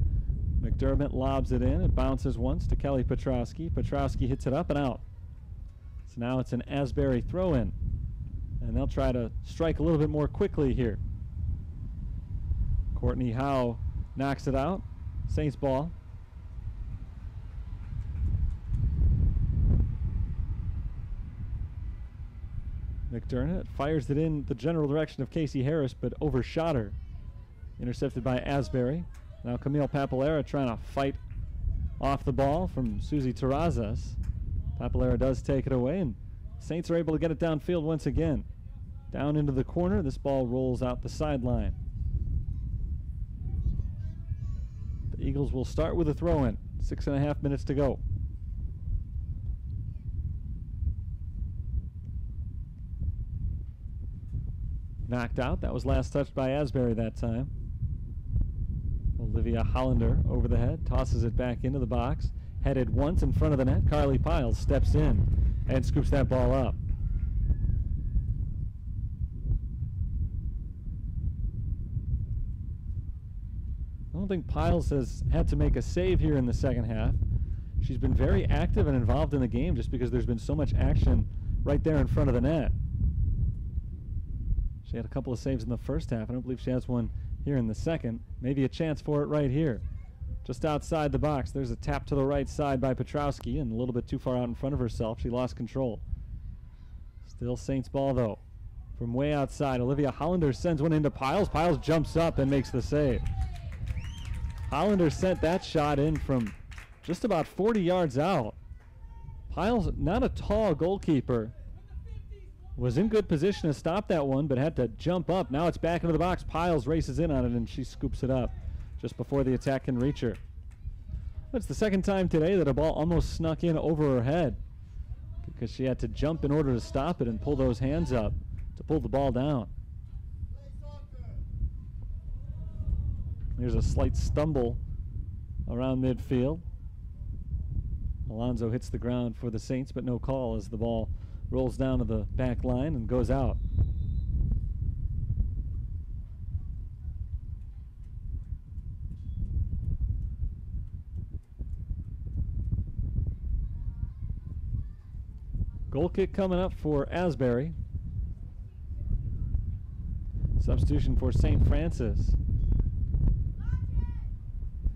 McDermott lobs it in. It bounces once to Kelly Petrowski. Petrowski hits it up and out. So now it's an Asbury throw-in. And they'll try to strike a little bit more quickly here. Courtney Howe knocks it out. Saints ball. McDermott fires it in the general direction of Casey Harris, but overshot her. Intercepted by Asbury. Now Camille Papalera trying to fight off the ball from Susie Terrazas. Papalera does take it away, and Saints are able to get it downfield once again. Down into the corner, this ball rolls out the sideline. The Eagles will start with a throw-in. 6.5 minutes to go. Knocked out. That was last touched by Asbury that time. Olivia Hollander over the head, tosses it back into the box. Headed once in front of the net. Carly Piles steps in and scoops that ball up. I don't think Piles has had to make a save here in the second half. She's been very active and involved in the game just because there's been so much action right there in front of the net. She had a couple of saves in the first half. I don't believe she has one here in the second. Maybe a chance for it right here. Just outside the box. There's a tap to the right side by Petrowski and a little bit too far out in front of herself. She lost control. Still Saints ball though. From way outside, Olivia Hollander sends one into Piles. Piles jumps up and makes the save. Hollander sent that shot in from just about 40 yards out. Piles, not a tall goalkeeper, was in good position to stop that one, but had to jump up. Now it's back into the box. Piles races in on it, and she scoops it up just before the attack can reach her. It's the second time today that a ball almost snuck in over her head because she had to jump in order to stop it and pull those hands up to pull the ball down. There's a slight stumble around midfield. Alonso hits the ground for the Saints, but no call as the ball rolls down to the back line and goes out. Goal kick coming up for Asbury. Substitution for St. Francis.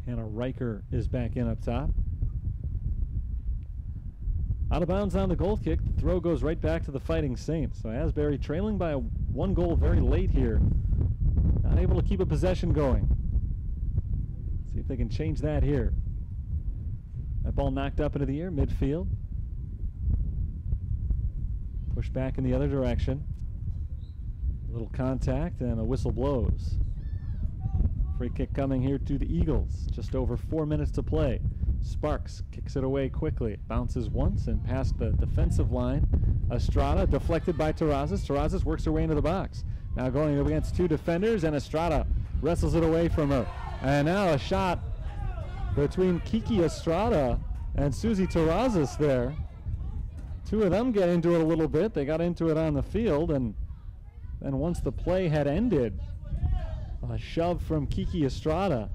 Hannah Riker is back in up top. Out of bounds on the goal kick. The throw goes right back to the Fighting Saints. So Asbury trailing by one goal very late here. Not able to keep a possession going. See if they can change that here. That ball knocked up into the air, midfield. Pushed back in the other direction. A little contact and a whistle blows. Free kick coming here to the Eagles. Just over 4 minutes to play. Sparks kicks it away quickly. Bounces once and past the defensive line. Estrada deflected by Terrazas. Terrazas works her way into the box. Now going up against two defenders, and Estrada wrestles it away from her. And now a shot between Kiki Estrada and Susie Terrazas there. Two of them get into it a little bit. They got into it on the field, and then once the play had ended, a shove from Kiki Estrada.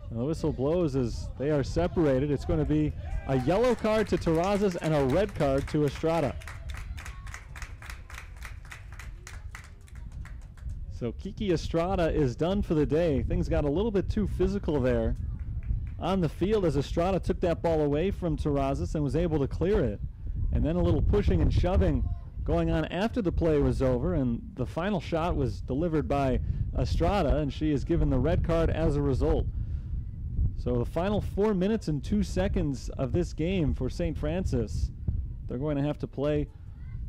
And the whistle blows as they are separated. It's going to be a yellow card to Terrazas and a red card to Estrada. So Kiki Estrada is done for the day. Things got a little bit too physical there on the field as Estrada took that ball away from Terrazas and was able to clear it. And then a little pushing and shoving going on after the play was over, and the final shot was delivered by Estrada, and she is given the red card as a result. So the final 4 minutes and 2 seconds of this game for St. Francis, they're going to have to play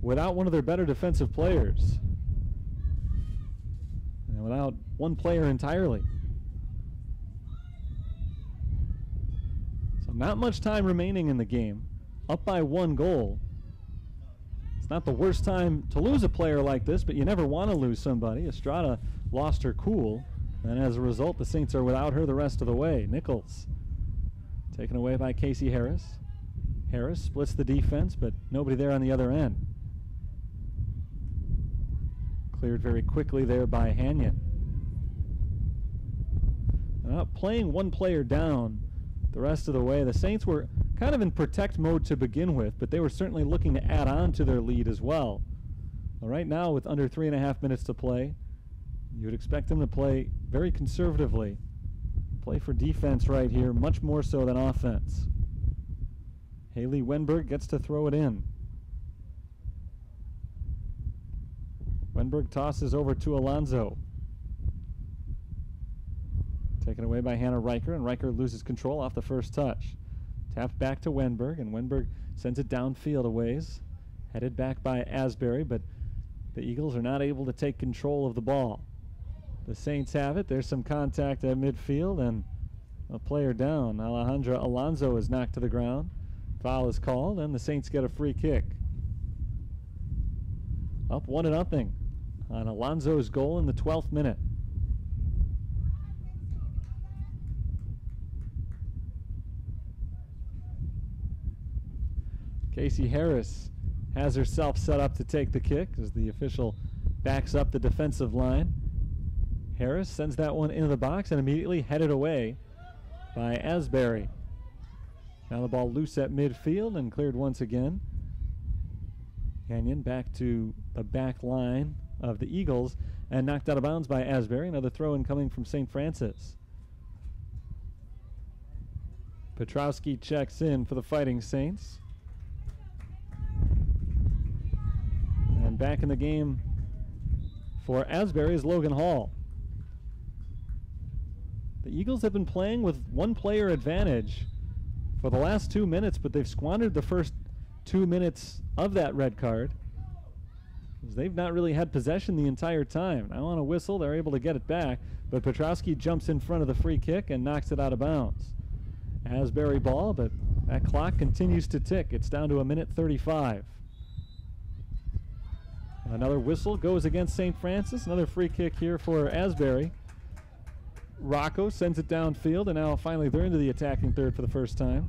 without one of their better defensive players. And without one player entirely. So not much time remaining in the game. Up by 1 goal. It's not the worst time to lose a player like this, but you never want to lose somebody. Estrada lost her cool, and as a result, the Saints are without her the rest of the way. Nichols taken away by Casey Harris. Harris splits the defense, but nobody there on the other end. Cleared very quickly there by Hanyon. Playing one player down the rest of the way. The Saints were kind of in protect mode to begin with, but they were certainly looking to add on to their lead as well. Right now, with under 3.5 minutes to play, you would expect them to play very conservatively. Play for defense right here, much more so than offense. Haley Wenberg gets to throw it in. Wenberg tosses over to Alonso. Taken away by Hannah Riker, and Riker loses control off the first touch. Tapped back to Wenberg, and Wenberg sends it downfield a ways. Headed back by Asbury, but the Eagles are not able to take control of the ball. The Saints have it. There's some contact at midfield, and a player down. Alejandra Alonso is knocked to the ground. Foul is called, and the Saints get a free kick. Up 1-0 on Alonso's goal in the 12th minute. Casey Harris has herself set up to take the kick as the official backs up the defensive line. Harris sends that one into the box and immediately headed away by Asbury. Now the ball loose at midfield and cleared once again. Canyon back to the back line of the Eagles and knocked out of bounds by Asbury. Another throw-in coming from St. Francis. Petrowski checks in for the Fighting Saints. And back in the game for Asbury is Logan Hall. The Eagles have been playing with one player advantage for the last 2 minutes, but they've squandered the first 2 minutes of that red card. They've not really had possession the entire time. Now on a whistle, they're able to get it back, but Petrowski jumps in front of the free kick and knocks it out of bounds. Asbury ball, but that clock continues to tick. It's down to 1:35. Another whistle goes against St. Francis. Another free kick here for Asbury. Rocco sends it downfield, and now finally they're into the attacking third for the first time.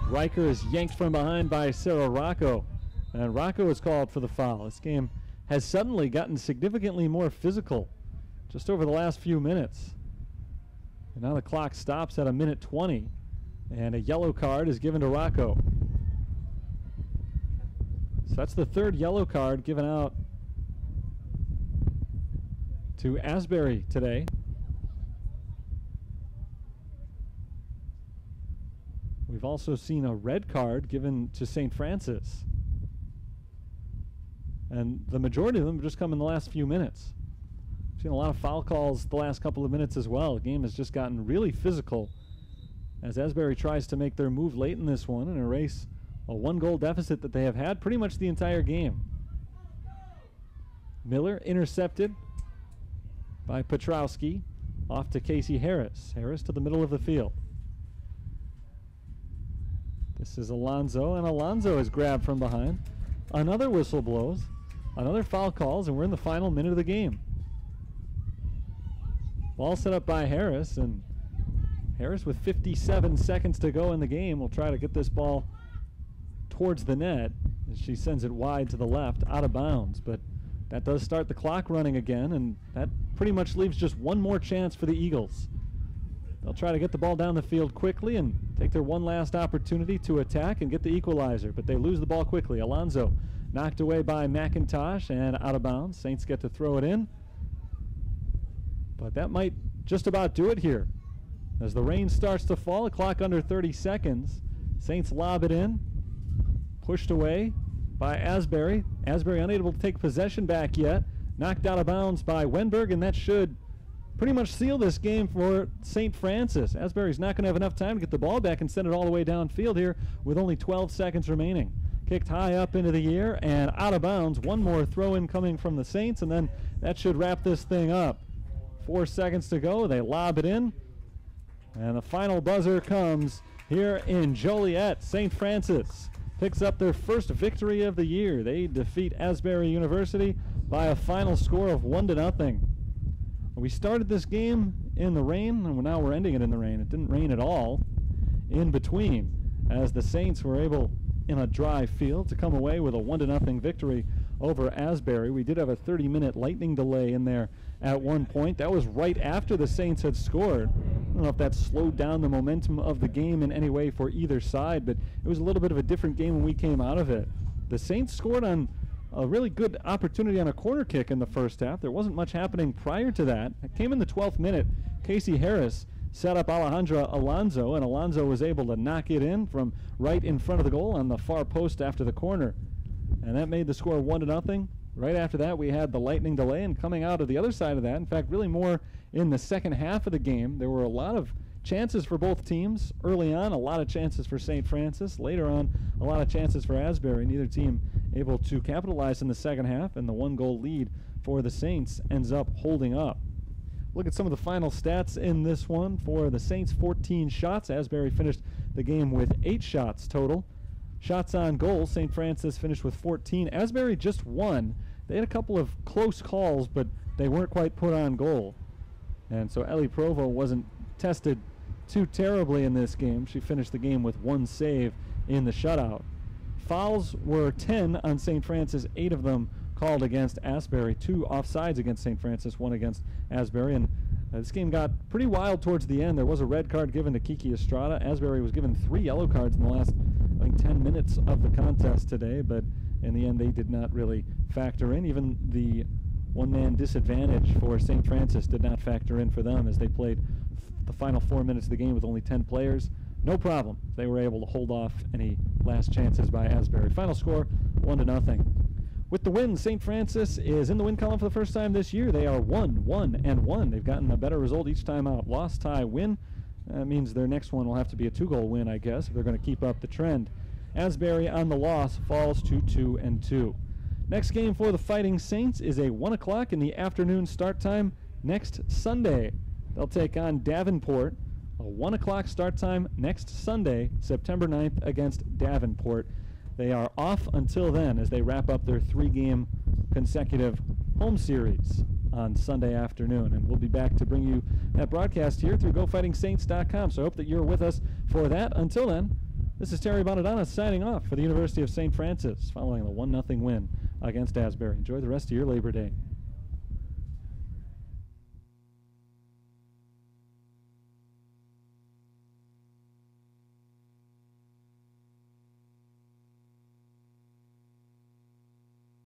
Riker is yanked from behind by Sarah Rocco, and Rocco is called for the foul. This game has suddenly gotten significantly more physical just over the last few minutes. And now the clock stops at 1:20, and a yellow card is given to Rocco. So that's the third yellow card given out to Asbury today. We've also seen a red card given to St. Francis. And the majority of them have just come in the last few minutes. We've seen a lot of foul calls the last couple of minutes as well. The game has just gotten really physical as Asbury tries to make their move late in this one and erase a 1-goal deficit that they have had pretty much the entire game. Miller intercepted by Petrowski, off to Casey Harris. Harris to the middle of the field. This is Alonso, and Alonso is grabbed from behind. Another whistle blows, another foul calls, and we're in the final minute of the game. Ball set up by Harris, and Harris with 57 seconds to go in the game will try to get this ball towards the net as she sends it wide to the left, out of bounds, but that does start the clock running again, and that pretty much leaves just one more chance for the Eagles. They'll try to get the ball down the field quickly and take their one last opportunity to attack and get the equalizer, but they lose the ball quickly. Alonso knocked away by McIntosh and out of bounds. Saints get to throw it in. But that might just about do it here. As the rain starts to fall, a clock under 30 seconds. Saints lob it in. Pushed away by Asbury. Asbury unable to take possession back yet. Knocked out of bounds by Wenberg, and that should pretty much seal this game for St. Francis. Asbury's not going to have enough time to get the ball back and send it all the way downfield here with only 12 seconds remaining. Kicked high up into the air and out of bounds. One more throw-in coming from the Saints, and then that should wrap this thing up. 4 seconds to go. They lob it in, and the final buzzer comes here in Joliet. St. Francis picks up their first victory of the year. They defeat Asbury University by a final score of 1-0. We started this game in the rain, and now we're ending it in the rain. It didn't rain at all in between, as the Saints were able, in a dry field, to come away with a 1-0 victory over Asbury. We did have a 30-minute lightning delay in there at one point. That was right after the Saints had scored. I don't know if that slowed down the momentum of the game in any way for either side, but it was a little bit of a different game when we came out of it. The Saints scored on a really good opportunity on a corner kick in the first half. There wasn't much happening prior to that. It came in the 12th minute. Casey Harris set up Alejandra Alonso, and Alonso was able to knock it in from right in front of the goal on the far post after the corner. And that made the score 1-0. Right after that, we had the lightning delay, and coming out of the other side of that, in fact, really more in the second half of the game, there were a lot of chances for both teams. Early on, a lot of chances for St. Francis. Later on, a lot of chances for Asbury. Neither team able to capitalize in the second half, and the one-goal lead for the Saints ends up holding up. Look at some of the final stats in this one. For the Saints, 14 shots. Asbury finished the game with 8 shots total. Shots on goal, St. Francis finished with 14. Asbury just won. They had a couple of close calls, but they weren't quite put on goal. And so Ellie Provo wasn't tested too terribly in this game. She finished the game with 1 save in the shutout. Fouls were 10 on St. Francis, 8 of them called against Asbury, 2 offsides against St. Francis, 1 against Asbury. And this game got pretty wild towards the end. There was a red card given to Kiki Estrada. Asbury was given 3 yellow cards in the last, I think, 10 minutes of the contest today, but in the end they did not really factor in. Even the one-man disadvantage for St. Francis did not factor in for them as they played the final 4 minutes of the game with only 10 players. No problem. They were able to hold off any last chances by Asbury. Final score, 1-0. With the win, St. Francis is in the win column for the first time this year. They are 1-1-1. They've gotten a better result each time out. Loss, tie, win. That means their next one will have to be a 2-goal win, I guess, if they're going to keep up the trend. Asbury on the loss falls to 2-2. Next game for the Fighting Saints is a 1 o'clock in the afternoon start time next Sunday. They'll take on Davenport. A 1 o'clock start time next Sunday, September 9th, against Davenport. They are off until then as they wrap up their 3-game consecutive home series on Sunday afternoon. And we'll be back to bring you that broadcast here through GoFightingSaints.com. So I hope that you're with us for that. Until then, this is Terry Bonadonna signing off for the University of St. Francis following the 1-0 win against Asbury. Enjoy the rest of your Labor Day.